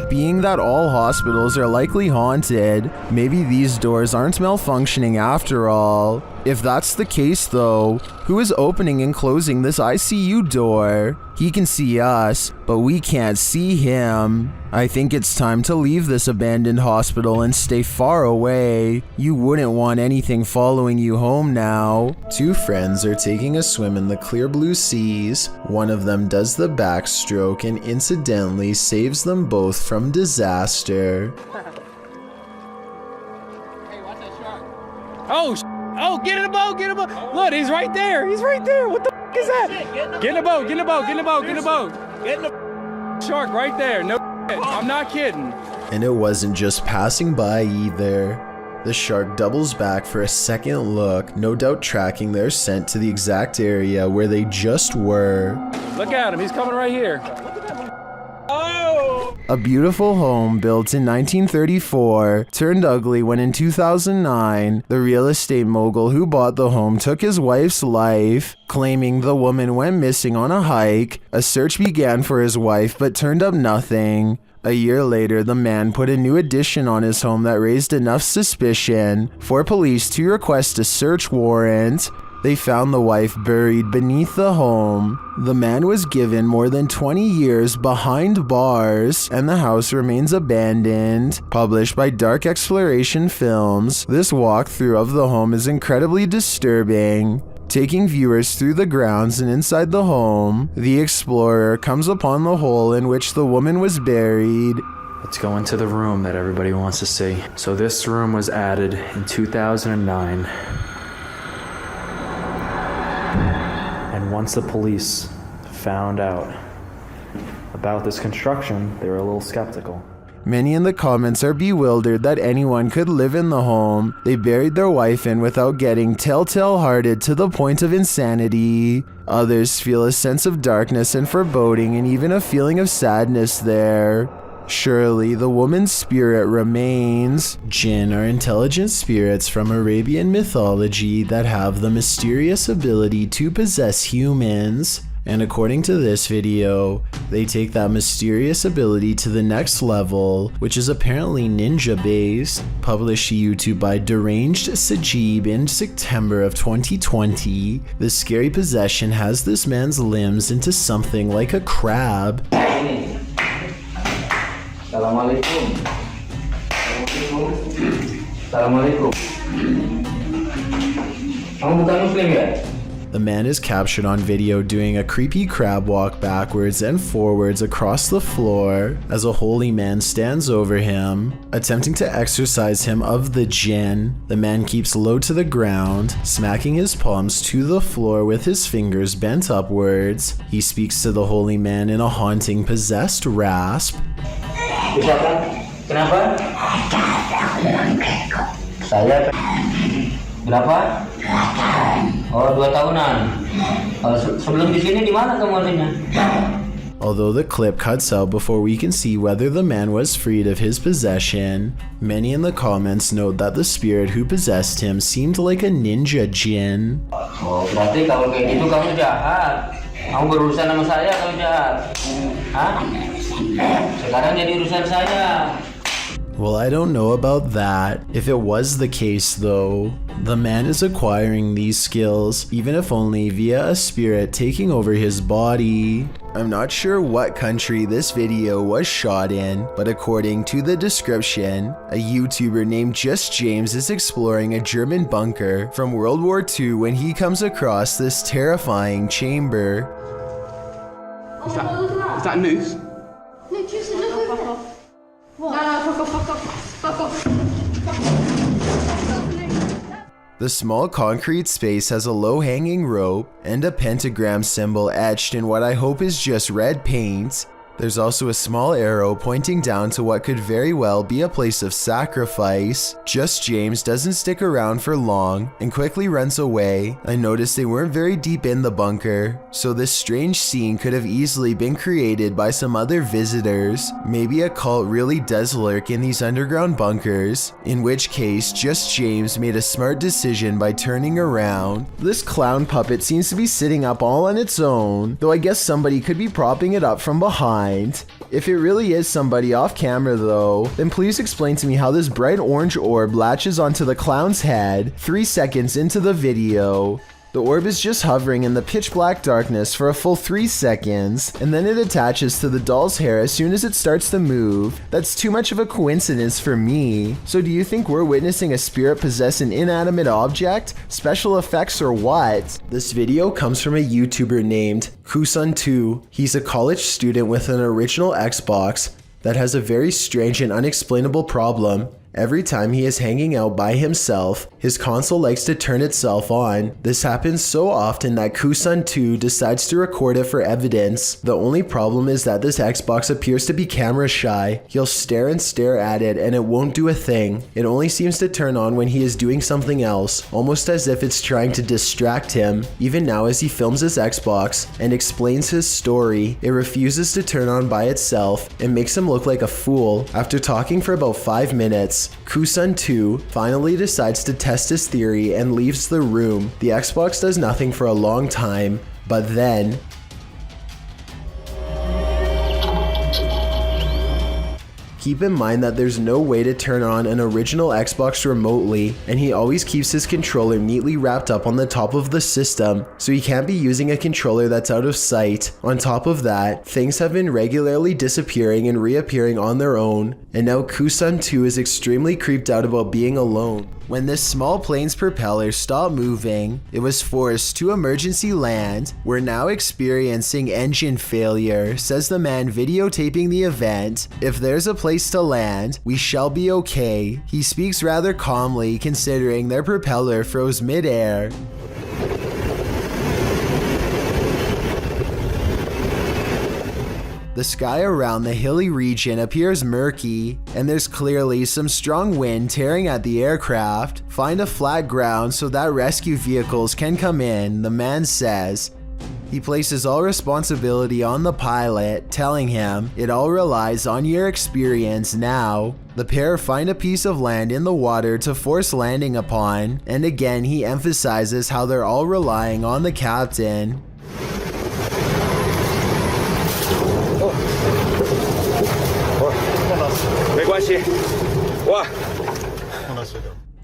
Being that all hospitals are likely haunted, maybe these doors aren't malfunctioning after all. If that's the case though, who is opening and closing this ICU door? He can see us, but we can't see him. I think it's time to leave this abandoned hospital and stay far away. You wouldn't want anything following you home now. 2 friends are taking a swim in the clear blue seas. One of them does the backstroke and incidentally saves them both from disaster. Hey, watch that shark. Oh, get in the boat, get in the boat. Look, he's right there. He's right there. What the is that? Get in the boat, get in the boat, get in the boat, get in the boat. Get in the shark right there. No I'm not kidding. And it wasn't just passing by either. The shark doubles back for a second look, no doubt tracking their scent to the exact area where they just were. Look at him, he's coming right here. A beautiful home built in 1934 turned ugly when in 2009, the real estate mogul who bought the home took his wife's life, claiming the woman went missing on a hike. A search began for his wife but turned up nothing. A year later, the man put a new addition on his home that raised enough suspicion for police to request a search warrant. They found the wife buried beneath the home. The man was given more than 20 years behind bars, and the house remains abandoned. Published by Dark Exploration Films, this walkthrough of the home is incredibly disturbing. Taking viewers through the grounds and inside the home, the explorer comes upon the hole in which the woman was buried. Let's go into the room that everybody wants to see. So this room was added in 2009. And once the police found out about this construction, they were a little skeptical. Many in the comments are bewildered that anyone could live in the home they buried their wife in without getting telltale-hearted to the point of insanity. Others feel a sense of darkness and foreboding and even a feeling of sadness there. Surely the woman's spirit remains. Jinn are intelligent spirits from Arabian mythology that have the mysterious ability to possess humans. And according to this video, they take that mysterious ability to the next level, which is apparently ninja based. Published to YouTube by Deranged Sajib in September of 2020, this scary possession has this man's limbs into something like a crab. Assalamualaikum. Assalamualaikum. Kamu bukan Muslim ya? The man is captured on video doing a creepy crab walk backwards and forwards across the floor as a holy man stands over him, attempting to exorcise him of the jinn. The man keeps low to the ground, smacking his palms to the floor with his fingers bent upwards. He speaks to the holy man in a haunting, possessed rasp. Kenapa? Saya berapa? Oh, 2 tahunan. Sebelum di sini di mana kamu aslinya? Although the clip cuts out before we can see whether the man was freed of his possession, many in the comments note that the spirit who possessed him seemed like a ninja jinn. Oh, berarti kalau kayak gitu kamu jahat. Kamu berurusan sama saya, kamu jahat. Hah? Sekarang jadi urusan saya. Well, I don't know about that. If it was the case though, the man is acquiring these skills, even if only via a spirit taking over his body. I'm not sure what country this video was shot in, but according to the description, a YouTuber named Just James is exploring a German bunker from World War II when he comes across this terrifying chamber. Is that news? The small concrete space has a low-hanging rope and a pentagram symbol etched in what I hope is just red paint. There's also a small arrow pointing down to what could very well be a place of sacrifice. Just James doesn't stick around for long and quickly runs away. I noticed they weren't very deep in the bunker, so this strange scene could have easily been created by some other visitors. Maybe a cult really does lurk in these underground bunkers, in which case Just James made a smart decision by turning around. This clown puppet seems to be sitting up all on its own, though I guess somebody could be propping it up from behind. If it really is somebody off camera though, then please explain to me how this bright orange orb latches onto the clown's head 3 seconds into the video. The orb is just hovering in the pitch black darkness for a full 3 seconds, and then it attaches to the doll's hair as soon as it starts to move. That's too much of a coincidence for me. So do you think we're witnessing a spirit possess an inanimate object, special effects, or what? This video comes from a YouTuber named Kusun2. He's a college student with an original Xbox that has a very strange and unexplainable problem, Every time he is hanging out by himself, his console likes to turn itself on. This happens so often that Kusan 2 decides to record it for evidence. The only problem is that this Xbox appears to be camera shy. He'll stare and stare at it and it won't do a thing. It only seems to turn on when he is doing something else, almost as if it's trying to distract him. Even now as he films his Xbox and explains his story, it refuses to turn on by itself and makes him look like a fool. After talking for about 5 minutes, Kusan 2 finally decides to test his theory and leaves the room. The Xbox does nothing for a long time, but then keep in mind that there's no way to turn on an original Xbox remotely, and he always keeps his controller neatly wrapped up on the top of the system, so he can't be using a controller that's out of sight. On top of that, things have been regularly disappearing and reappearing on their own, and now Kusan 2 is extremely creeped out about being alone. When this small plane's propeller stopped moving, it was forced to emergency land. We're now experiencing engine failure, says the man videotaping the event. If there's a place to land, we shall be okay. He speaks rather calmly considering their propeller froze mid-air. The sky around the hilly region appears murky, and there's clearly some strong wind tearing at the aircraft. Find a flat ground so that rescue vehicles can come in, the man says. He places all responsibility on the pilot, telling him, "It all relies on your experience now." The pair find a piece of land in the water to force landing upon, and again he emphasizes how they're all relying on the captain.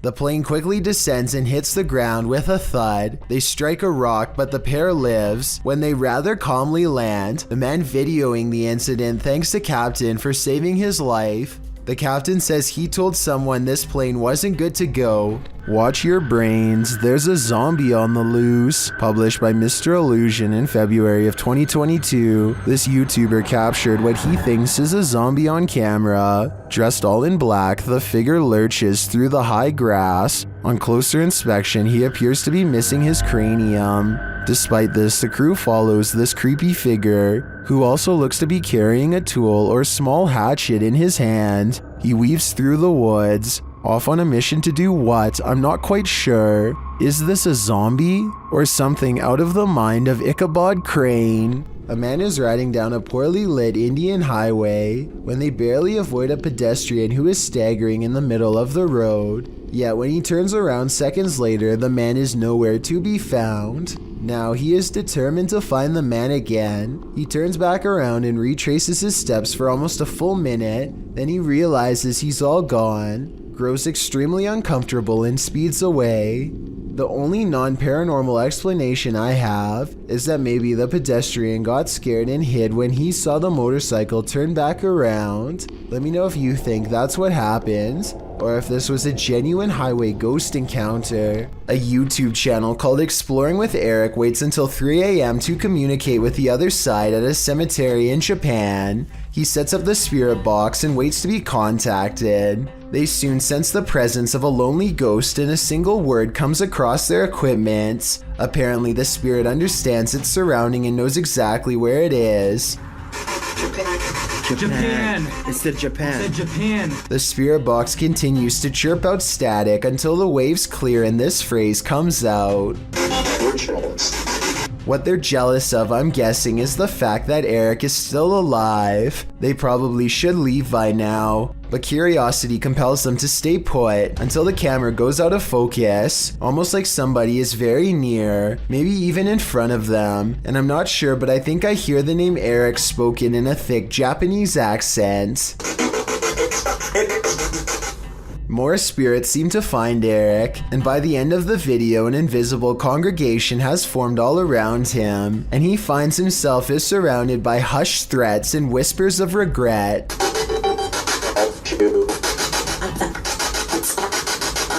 The plane quickly descends and hits the ground with a thud. They strike a rock, but the pair lives. When they rather calmly land, the man videoing the incident thanks the captain for saving his life. The captain says he told someone this plane wasn't good to go. Watch your brains, there's a zombie on the loose. Published by Mr. Illusion in February of 2022. This YouTuber captured what he thinks is a zombie on camera. Dressed all in black, the figure lurches through the high grass. On closer inspection, he appears to be missing his cranium. Despite this, the crew follows this creepy figure, who also looks to be carrying a tool or small hatchet in his hand. He weaves through the woods, off on a mission to do what? I'm not quite sure. Is this a zombie? Or something out of the mind of Ichabod Crane? A man is riding down a poorly lit Indian highway when they barely avoid a pedestrian who is staggering in the middle of the road. Yet when he turns around seconds later, the man is nowhere to be found. Now he is determined to find the man again. He turns back around and retraces his steps for almost a full minute. Then he realizes he's all gone, grows extremely uncomfortable and speeds away. The only non-paranormal explanation I have is that maybe the pedestrian got scared and hid when he saw the motorcycle turn back around. Let me know if you think that's what happened, or if this was a genuine highway ghost encounter. A YouTube channel called Exploring with Eric waits until 3 a.m. to communicate with the other side at a cemetery in Japan. He sets up the spirit box and waits to be contacted. They soon sense the presence of a lonely ghost and a single word comes across their equipment. Apparently the spirit understands its surrounding and knows exactly where it is. Japan. It said Japan. It said Japan. The spirit box continues to chirp out static until the waves clear and this phrase comes out. What they're jealous of, I'm guessing, is the fact that Eric is still alive. They probably should leave by now, but curiosity compels them to stay put until the camera goes out of focus, almost like somebody is very near, maybe even in front of them. And I'm not sure, but I think I hear the name Eric spoken in a thick Japanese accent. More spirits seem to find Eric, and by the end of the video, an invisible congregation has formed all around him, and he finds himself is surrounded by hushed threats and whispers of regret.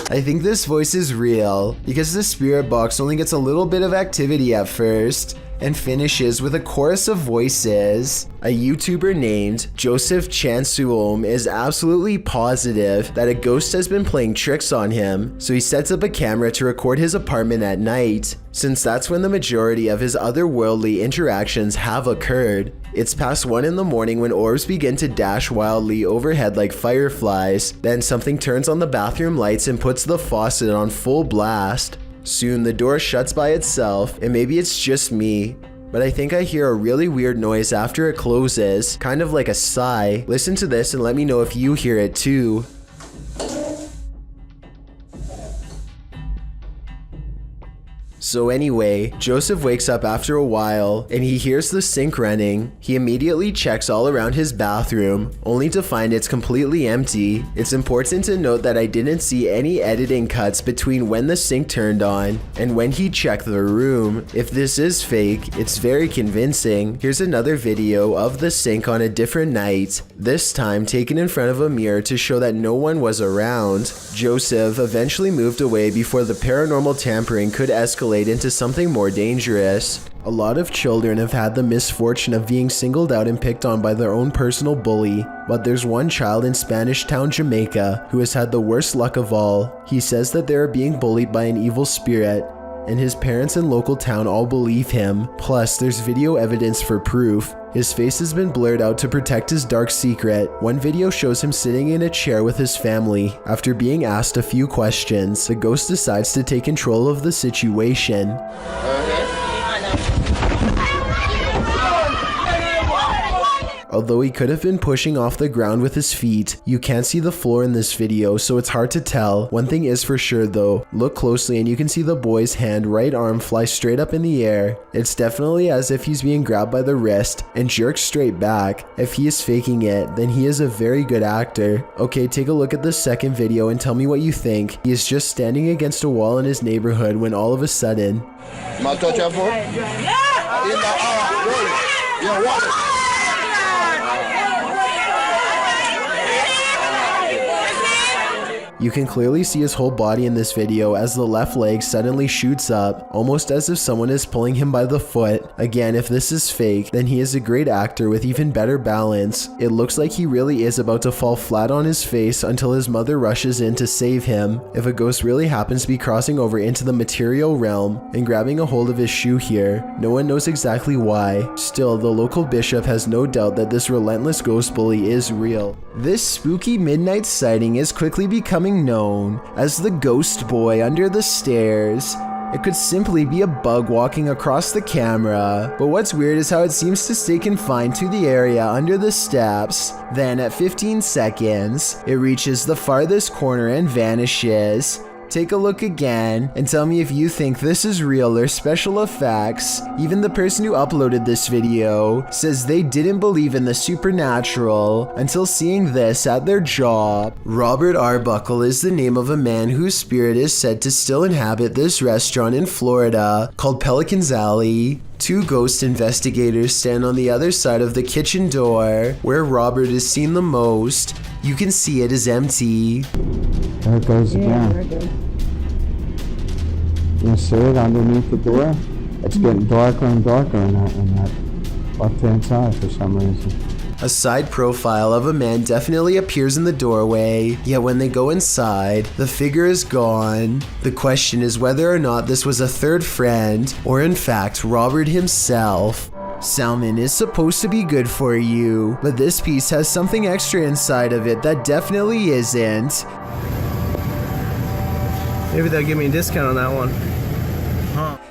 I think this voice is real, because the spirit box only gets a little bit of activity at first, and finishes with a chorus of voices. A YouTuber named Joseph Chansuom is absolutely positive that a ghost has been playing tricks on him, so he sets up a camera to record his apartment at night, since that's when the majority of his otherworldly interactions have occurred. It's past 1 in the morning when orbs begin to dash wildly overhead like fireflies. Then something turns on the bathroom lights and puts the faucet on full blast. Soon the door shuts by itself, and maybe it's just me, but I think I hear a really weird noise after it closes, kind of like a sigh. Listen to this and let me know if you hear it too. So anyway, Joseph wakes up after a while and he hears the sink running. He immediately checks all around his bathroom, only to find it's completely empty. It's important to note that I didn't see any editing cuts between when the sink turned on and when he checked the room. If this is fake, it's very convincing. Here's another video of the sink on a different night, this time taken in front of a mirror to show that no one was around. Joseph eventually moved away before the paranormal tampering could escalate into something more dangerous. A lot of children have had the misfortune of being singled out and picked on by their own personal bully, but there's one child in Spanish Town, Jamaica, who has had the worst luck of all. He says that they are being bullied by an evil spirit, and his parents and local town all believe him. Plus, there's video evidence for proof. His face has been blurred out to protect his dark secret. One video shows him sitting in a chair with his family. After being asked a few questions, the ghost decides to take control of the situation. Although he could have been pushing off the ground with his feet, you can't see the floor in this video, so it's hard to tell. One thing is for sure though, look closely and you can see the boy's right arm fly straight up in the air. It's definitely as if he's being grabbed by the wrist and jerked straight back. If he is faking it, then he is a very good actor. Okay, take a look at the second video and tell me what you think. He is just standing against a wall in his neighborhood when all of a sudden... You can clearly see his whole body in this video as the left leg suddenly shoots up, almost as if someone is pulling him by the foot. Again, if this is fake, then he is a great actor with even better balance. It looks like he really is about to fall flat on his face until his mother rushes in to save him. If a ghost really happens to be crossing over into the material realm and grabbing a hold of his shoe here, no one knows exactly why. Still, the local bishop has no doubt that this relentless ghost bully is real. This spooky midnight sighting is quickly becoming known as the ghost boy under the stairs. It could simply be a bug walking across the camera, but what's weird is how it seems to stay confined to the area under the steps. Then at 15 seconds, it reaches the farthest corner and vanishes. Take a look again and tell me if you think this is real or special effects. Even the person who uploaded this video says they didn't believe in the supernatural until seeing this at their job. Robert Arbuckle is the name of a man whose spirit is said to still inhabit this restaurant in Florida called Pelican's Alley. Two ghost investigators stand on the other side of the kitchen door where Robert is seen the most. You can see it is empty. There it goes again. You see it underneath the door? It's getting darker and darker in that left-hand side for some reason. A side profile of a man definitely appears in the doorway, yet when they go inside, the figure is gone. The question is whether or not this was a third friend, or in fact, Robert himself. Salmon is supposed to be good for you, but this piece has something extra inside of it that definitely isn't. Maybe they'll give me a discount on that one.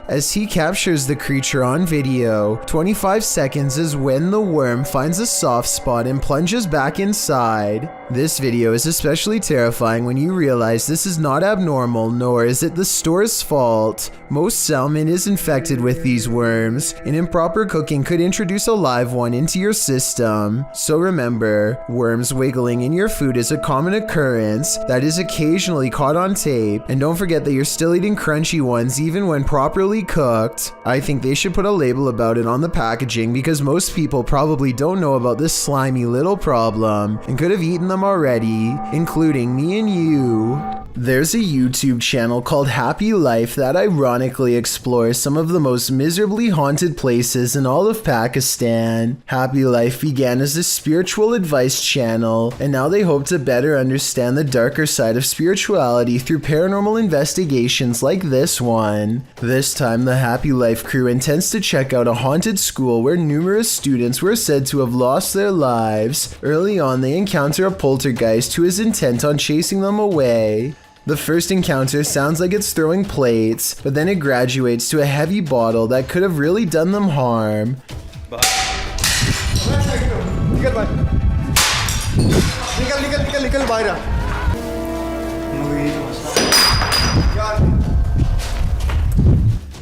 As he captures the creature on video, 25 seconds is when the worm finds a soft spot and plunges back inside. This video is especially terrifying when you realize this is not abnormal, nor is it the store's fault. Most salmon is infected with these worms, and improper cooking could introduce a live one into your system. So remember, worms wiggling in your food is a common occurrence that is occasionally caught on tape, and don't forget that you're still eating crunchy ones even when properly cooked. I think they should put a label about it on the packaging because most people probably don't know about this slimy little problem and could have eaten them already, including me and you. There's a YouTube channel called Happy Life that ironically explores some of the most miserably haunted places in all of Pakistan. Happy Life began as a spiritual advice channel, and now they hope to better understand the darker side of spirituality through paranormal investigations like this one. This time, the Happy Life crew intends to check out a haunted school where numerous students were said to have lost their lives. Early on, they encounter a poltergeist who is intent on chasing them away. The first encounter sounds like it's throwing plates, but then it graduates to a heavy bottle that could have really done them harm.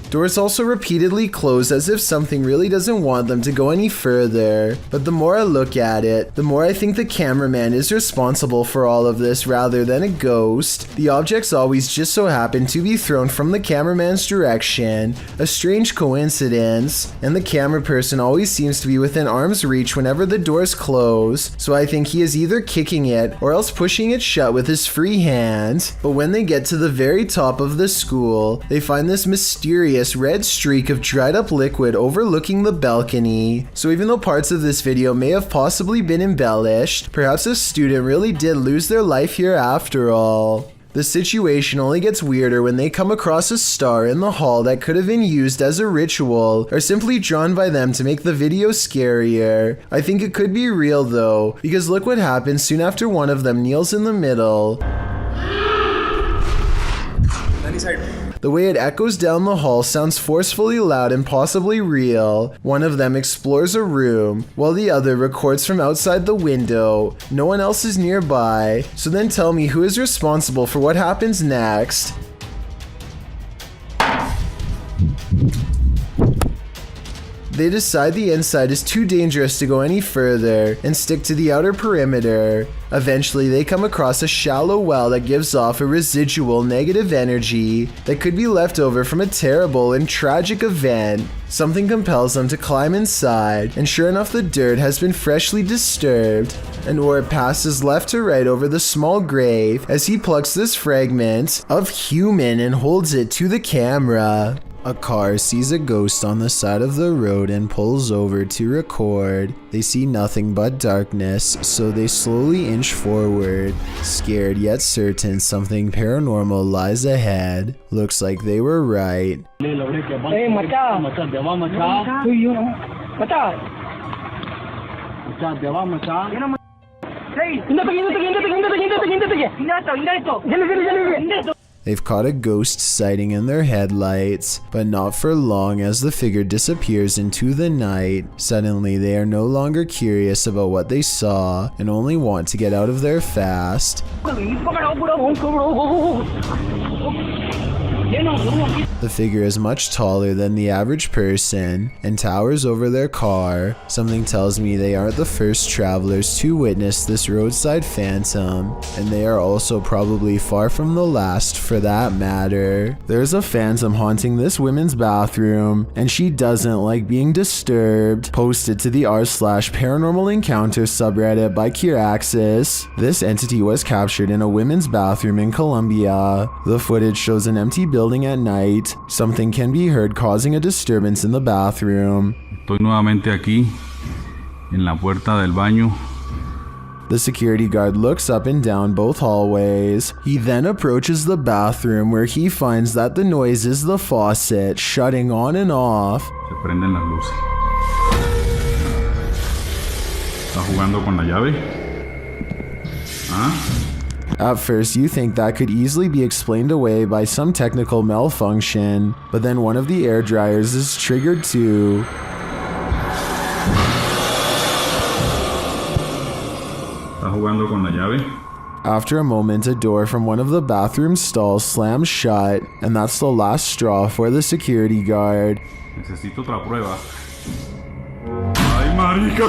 Doors also repeatedly close as if something really doesn't want them to go any further. But the more I look at it, the more I think the cameraman is responsible for all of this rather than a ghost. The objects always just so happen to be thrown from the cameraman's direction, a strange coincidence, and the camera person always seems to be within arm's reach whenever the doors close, so I think he is either kicking it or else pushing it shut with his free hand. But when they get to the very top of the school, they find this mysterious red streak of dried up liquid overlooking the balcony. So even though parts of this video may have possibly been embellished, perhaps a student really did lose their life here after all. The situation only gets weirder when they come across a star in the hall that could have been used as a ritual or simply drawn by them to make the video scarier. I think it could be real though, because look what happens soon after one of them kneels in the middle. The way it echoes down the hall sounds forcefully loud and possibly real. One of them explores a room, while the other records from outside the window. No one else is nearby, so then tell me who is responsible for what happens next. They decide the inside is too dangerous to go any further and stick to the outer perimeter. Eventually, they come across a shallow well that gives off a residual negative energy that could be left over from a terrible and tragic event. Something compels them to climb inside, and sure enough, the dirt has been freshly disturbed. An orb passes left to right over the small grave as he plucks this fragment of human and holds it to the camera. A car sees a ghost on the side of the road and pulls over to record. They see nothing but darkness, so they slowly inch forward, scared yet certain something paranormal lies ahead. Looks like they were right. They've caught a ghost sighting in their headlights, but not for long as the figure disappears into the night. Suddenly, they are no longer curious about what they saw and only want to get out of there fast. The figure is much taller than the average person and towers over their car. Something tells me they aren't the first travelers to witness this roadside phantom, and they are also probably far from the last for that matter. There's a phantom haunting this women's bathroom, and she doesn't like being disturbed. Posted to the r/paranormal encounter subreddit by Kiraxis. This entity was captured in a women's bathroom in Colombia. The footage shows an empty building at night. Something can be heard causing a disturbance in the bathroom. Estoy nuevamente aquí en la puerta del baño. The security guard looks up and down both hallways. He then approaches the bathroom where he finds that the noise is the faucet shutting on and off. Se prenden las luces. ¿Está jugando con la llave? ¿Ah? At first, you think that could easily be explained away by some technical malfunction, but then one of the air dryers is triggered too. ¿Está jugando con la llave? After a moment, a door from one of the bathroom stalls slams shut, and that's the last straw for the security guard. Necesito otra prueba. Ay, marica.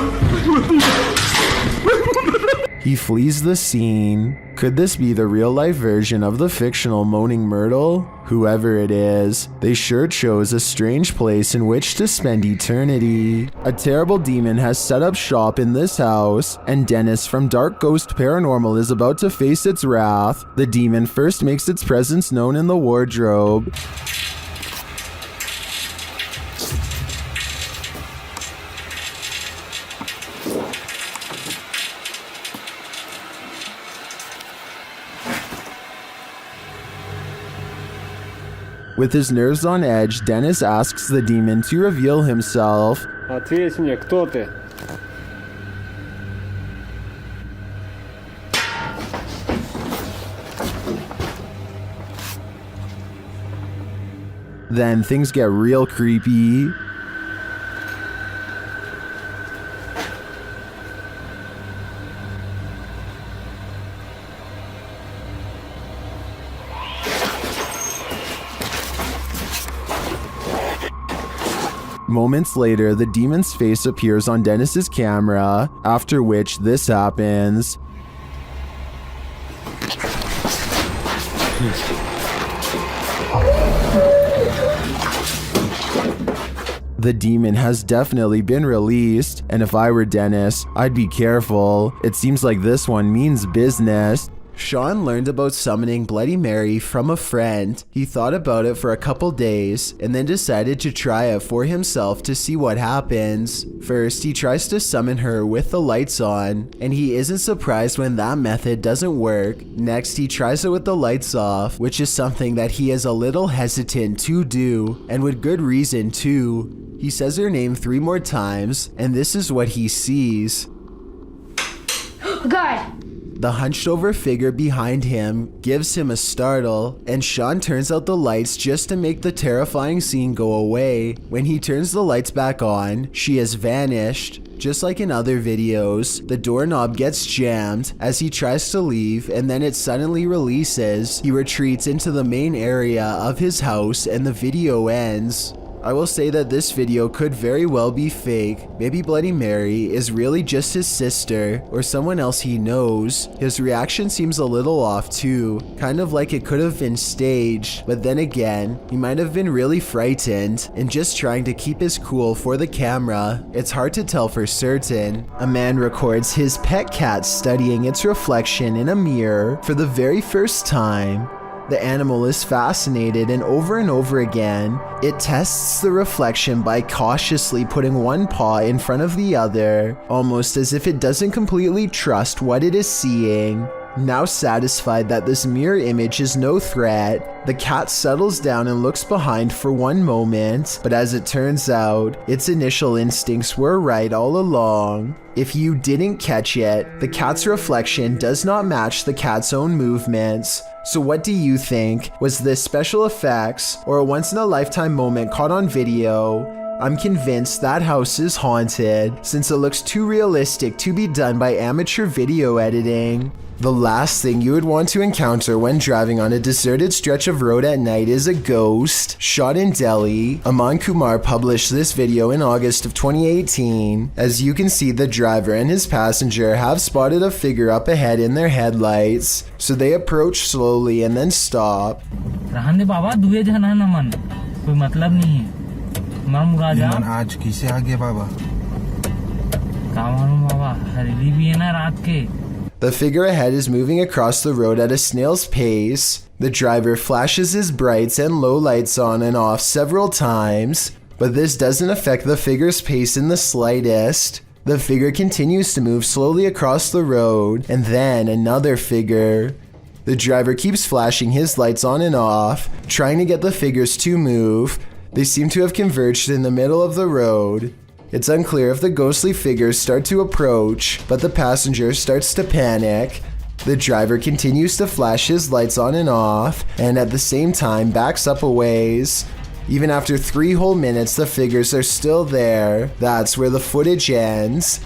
He flees the scene. Could this be the real-life version of the fictional Moaning Myrtle? Whoever it is, they sure chose a strange place in which to spend eternity. A terrible demon has set up shop in this house, and Dennis from Dark Ghost Paranormal is about to face its wrath. The demon first makes its presence known in the wardrobe. With his nerves on edge, Dennis asks the demon to reveal himself. Ответь мне, кто ты? Then things get real creepy. Moments later, the demon's face appears on Dennis's camera, after which this happens. The demon has definitely been released, and if I were Dennis, I'd be careful. It seems like this one means business. Sean learned about summoning Bloody Mary from a friend. He thought about it for a couple days and then decided to try it for himself to see what happens. First, he tries to summon her with the lights on, and he isn't surprised when that method doesn't work. Next, he tries it with the lights off, which is something that he is a little hesitant to do, and with good reason too. He says her name 3 more times, and this is what he sees. God! The hunched over figure behind him gives him a startle, and Sean turns out the lights just to make the terrifying scene go away. When he turns the lights back on, she has vanished. Just like in other videos, the doorknob gets jammed as he tries to leave, and then it suddenly releases. He retreats into the main area of his house and the video ends. I will say that this video could very well be fake. Maybe Bloody Mary is really just his sister or someone else he knows. His reaction seems a little off too, kind of like it could have been staged, but then again, he might have been really frightened and just trying to keep his cool for the camera. It's hard to tell for certain. A man records his pet cat studying its reflection in a mirror for the very first time. The animal is fascinated, and over again, it tests the reflection by cautiously putting one paw in front of the other, almost as if it doesn't completely trust what it is seeing. Now satisfied that this mirror image is no threat, the cat settles down and looks behind for one moment, but as it turns out, its initial instincts were right all along. If you didn't catch it, the cat's reflection does not match the cat's own movements. So what do you think? Was this special effects or a once-in-a-lifetime moment caught on video? I'm convinced that house is haunted, since it looks too realistic to be done by amateur video editing. The last thing you would want to encounter when driving on a deserted stretch of road at night is a ghost. Shot in Delhi, Aman Kumar published this video in August of 2018. As you can see, the driver and his passenger have spotted a figure up ahead in their headlights, so they approach slowly and then stop. आज किसे आगे बाबा The figure ahead is moving across the road at a snail's pace. The driver flashes his brights and low lights on and off several times, but this doesn't affect the figure's pace in the slightest. The figure continues to move slowly across the road, and then another figure. The driver keeps flashing his lights on and off, trying to get the figures to move. They seem to have converged in the middle of the road. It's unclear if the ghostly figures start to approach, but the passenger starts to panic. The driver continues to flash his lights on and off, and at the same time backs up a ways. Even after 3 whole minutes, the figures are still there. That's where the footage ends.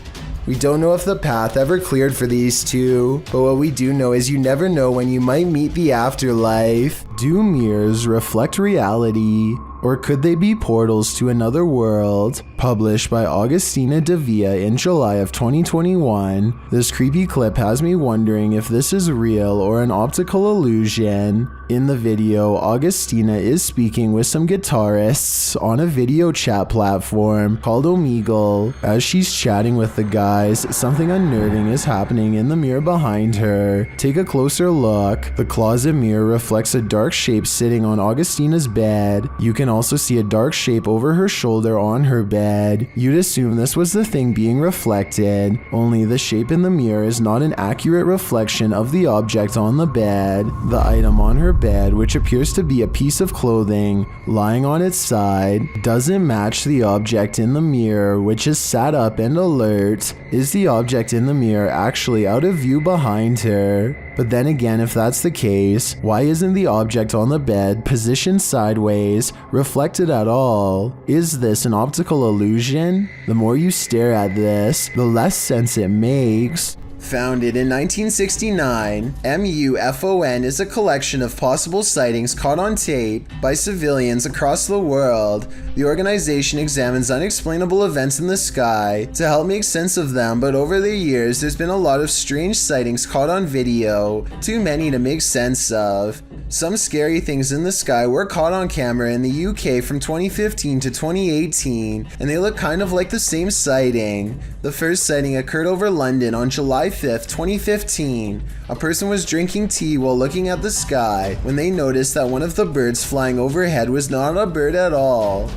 We don't know if the path ever cleared for these two, but what we do know is you never know when you might meet the afterlife. Do mirrors reflect reality? Or could they be portals to another world? Published by Augustina Devia in July of 2021, this creepy clip has me wondering if this is real or an optical illusion. In the video, Augustina is speaking with some guitarists on a video chat platform called Omegle. As she's chatting with the guys, something unnerving is happening in the mirror behind her. Take a closer look. The closet mirror reflects a dark shape sitting on Augustina's bed. You can also see a dark shape over her shoulder on her bed. You'd assume this was the thing being reflected, only the shape in the mirror is not an accurate reflection of the object on the bed. The item on her bed, which appears to be a piece of clothing lying on its side, doesn't match the object in the mirror, which is sat up and alert. Is the object in the mirror actually out of view behind her? But then again, if that's the case, why isn't the object on the bed positioned sideways, reflected at all? Is this an optical illusion? The more you stare at this, the less sense it makes. Founded in 1969, MUFON is a collection of possible sightings caught on tape by civilians across the world. The organization examines unexplainable events in the sky to help make sense of them, but over the years there's been a lot of strange sightings caught on video, too many to make sense of. Some scary things in the sky were caught on camera in the UK from 2015 to 2018, and they look kind of like the same sighting. The first sighting occurred over London on July 5th, 2015. A person was drinking tea while looking at the sky when they noticed that one of the birds flying overhead was not a bird at all.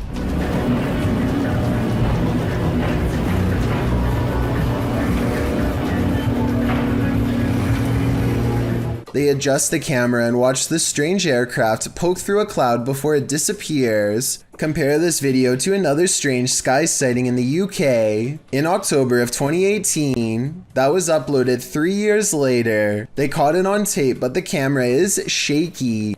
They adjust the camera and watch this strange aircraft poke through a cloud before it disappears. Compare this video to another strange sky sighting in the UK in October of 2018 that was uploaded 3 years later. They caught it on tape, but the camera is shaky.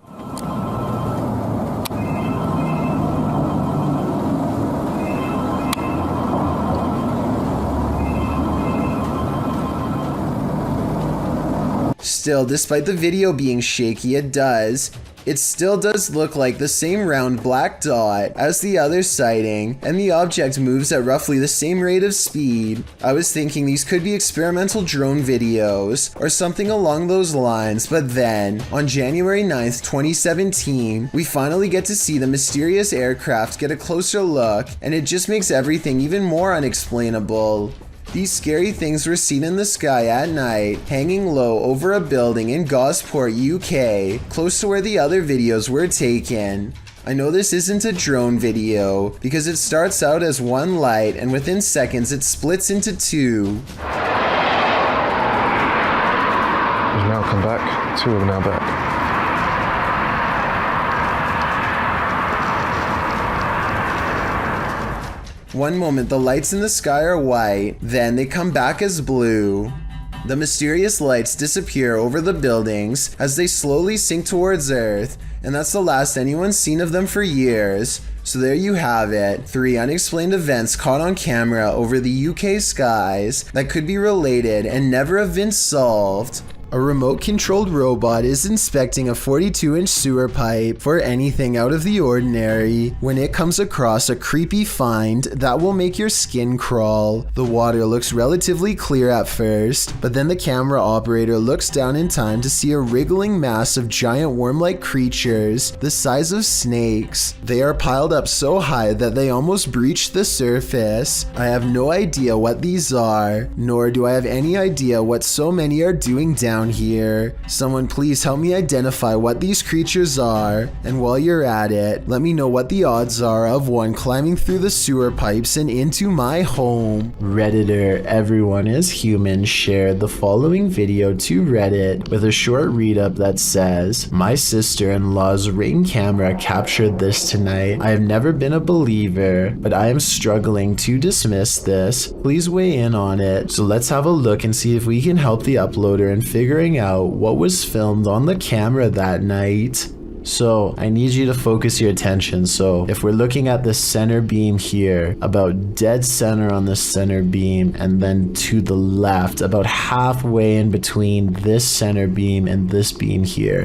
Still, despite the video being shaky, it still does look like the same round black dot as the other sighting, and the object moves at roughly the same rate of speed. I was thinking these could be experimental drone videos or something along those lines, but then, on January 9th, 2017, we finally get to see the mysterious aircraft get a closer look, and it just makes everything even more unexplainable. These scary things were seen in the sky at night, hanging low over a building in Gosport, UK, close to where the other videos were taken. I know this isn't a drone video, because it starts out as one light and within seconds it splits into two. We've now come back, two are now back. One moment the lights in the sky are white, then they come back as blue. The mysterious lights disappear over the buildings as they slowly sink towards Earth, and that's the last anyone's seen of them for years. So there you have it, 3 unexplained events caught on camera over the UK skies that could be related and never have been solved. A remote-controlled robot is inspecting a 42-inch sewer pipe for anything out of the ordinary when it comes across a creepy find that will make your skin crawl. The water looks relatively clear at first, but then the camera operator looks down in time to see a wriggling mass of giant worm-like creatures the size of snakes. They are piled up so high that they almost breach the surface. I have no idea what these are, nor do I have any idea what so many are doing down here. Someone please help me identify what these creatures are, and while you're at it, let me know what the odds are of one climbing through the sewer pipes and into my home. Redditor Everyone is Human shared the following video to Reddit with a short read-up that says, "My sister-in-law's Ring camera captured this tonight. I have never been a believer, but I am struggling to dismiss this. Please weigh in on it." So let's have a look and see if we can help the uploader in figuring out what was filmed on the camera that night. So I need you to focus your attention. So if we're looking at the center beam here, about dead center on the center beam, and then to the left, about halfway in between this center beam and this beam here.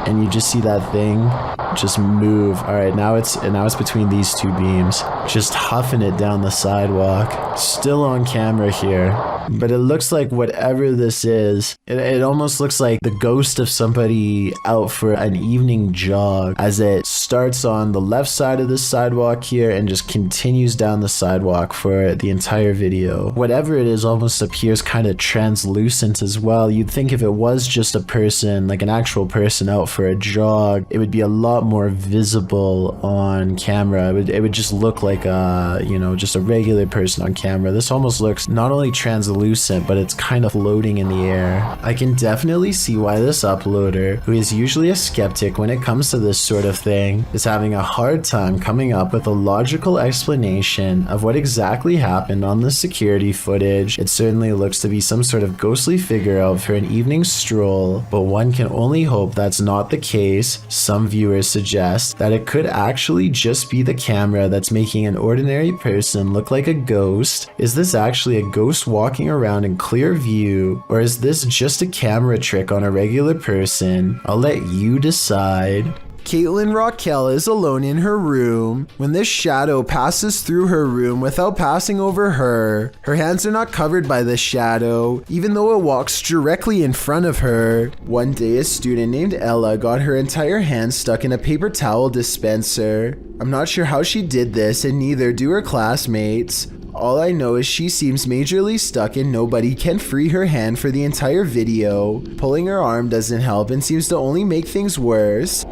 and you just see that thing just move. All right, now it's between these two beams, just huffing it down the sidewalk. Still on camera here, but it looks like whatever this is, it almost looks like the ghost of somebody out for an evening jog, as it starts on the left side of the sidewalk here and just continues down the sidewalk for the entire video. Whatever it is almost appears kind of translucent as well. You'd think if it was just a person, like an actual person out for a jog, it would be a lot more visible on camera. It would just look like a, you know, just a regular person on camera. This almost looks not only translucent, but it's kind of floating in the air. I can definitely see why this uploader, who is usually a skeptic when it comes to this sort of thing, is having a hard time coming up with a logical explanation of what exactly happened on the security footage. It certainly looks to be some sort of ghostly figure out for an evening stroll, but one can only hope that's not the case. Some viewers suggest that it could actually just be the camera that's making an ordinary person look like a ghost. Is this actually a ghost walking around in clear view, or is this just a camera trick on a regular person? I'll let you decide. Caitlin Raquel is alone in her room when this shadow passes through her room without passing over her. Her hands are not covered by the shadow, even though it walks directly in front of her. One day, a student named Ella got her entire hand stuck in a paper towel dispenser. I'm not sure how she did this, and neither do her classmates. All I know is she seems majorly stuck and nobody can free her hand for the entire video. Pulling her arm doesn't help and seems to only make things worse.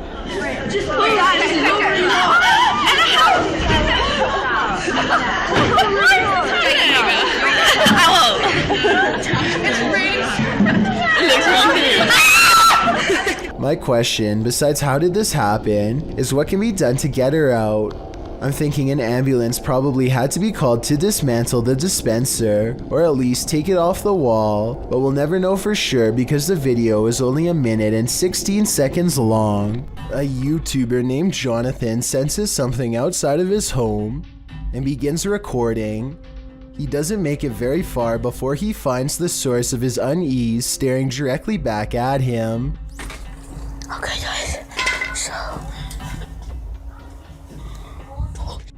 Just pull that. My question, besides how did this happen, is what can be done to get her out? I'm thinking an ambulance probably had to be called to dismantle the dispenser, or at least take it off the wall, but we'll never know for sure because the video is only 1 minute and 16 seconds long. A YouTuber named Jonathan senses something outside of his home and begins recording. He doesn't make it very far before he finds the source of his unease staring directly back at him. Okay guys, so...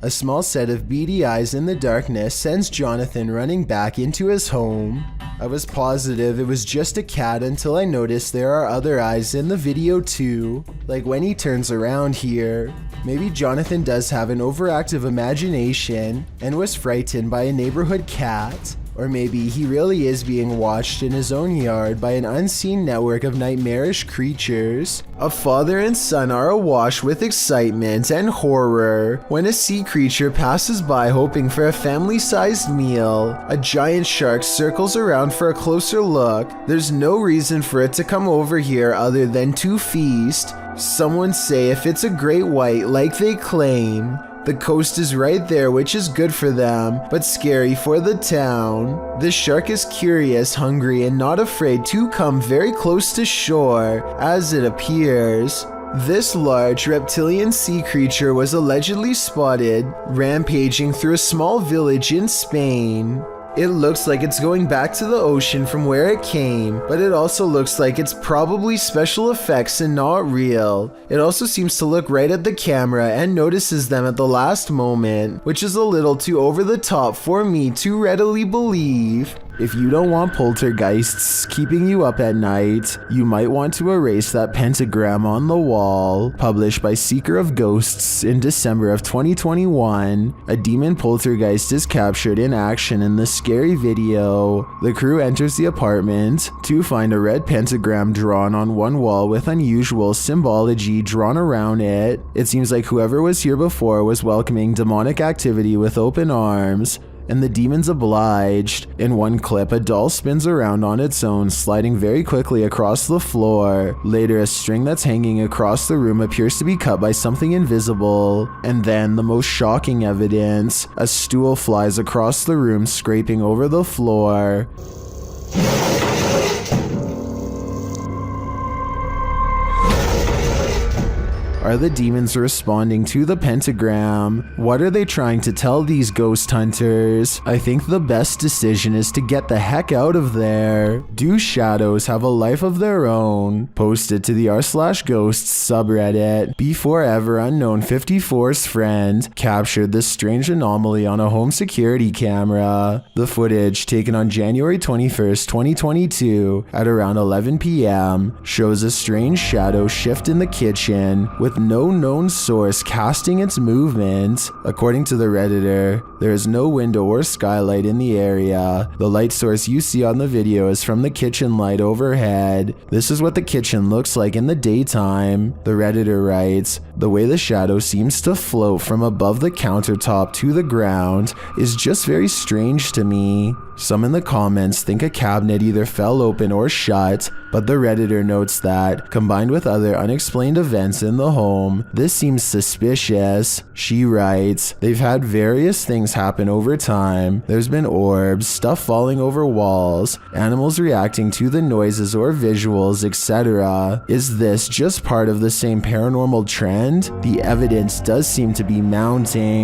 A small set of beady eyes in the darkness sends Jonathan running back into his home. I was positive it was just a cat until I noticed there are other eyes in the video too, like when he turns around here. Maybe Jonathan does have an overactive imagination and was frightened by a neighborhood cat. Or maybe he really is being watched in his own yard by an unseen network of nightmarish creatures. A father and son are awash with excitement and horror when a sea creature passes by hoping for a family-sized meal. A giant shark circles around for a closer look. There's no reason for it to come over here other than to feast. Someone say if it's a great white like they claim. The coast is right there, which is good for them, but scary for the town. The shark is curious, hungry, and not afraid to come very close to shore, as it appears. This large reptilian sea creature was allegedly spotted rampaging through a small village in Spain. It looks like it's going back to the ocean from where it came, but it also looks like it's probably special effects and not real. It also seems to look right at the camera and notices them at the last moment, which is a little too over the top for me to readily believe. If you don't want poltergeists keeping you up at night, you might want to erase that pentagram on the wall. Published by Seeker of Ghosts in December of 2021, a demon poltergeist is captured in action in the scary video. The crew enters the apartment to find a red pentagram drawn on one wall with unusual symbology drawn around it. It seems like whoever was here before was welcoming demonic activity with open arms, and the demons obliged. In one clip, a doll spins around on its own, sliding very quickly across the floor. Later, a string that's hanging across the room appears to be cut by something invisible. And then, the most shocking evidence, a stool flies across the room, scraping over the floor. Are the demons responding to the pentagram? What are they trying to tell these ghost hunters? I think the best decision is to get the heck out of there. Do shadows have a life of their own? Posted to the r/ghosts subreddit. Before ever unknown 54's friend captured this strange anomaly on a home security camera. The footage, taken on January 21st, 2022 at around 11 p.m. shows a strange shadow shift in the kitchen with no known source casting its movement. According to the Redditor, there is no window or skylight in the area. The light source you see on the video is from the kitchen light overhead. This is what the kitchen looks like in the daytime. The Redditor writes, "The way the shadow seems to float from above the countertop to the ground is just very strange to me." Some in the comments think a cabinet either fell open or shut, but the Redditor notes that, combined with other unexplained events in the home, this seems suspicious. She writes, "They've had various things happen over time. There's been orbs, stuff falling over walls, animals reacting to the noises or visuals, etc. Is this just part of the same paranormal trend? The evidence does seem to be mounting."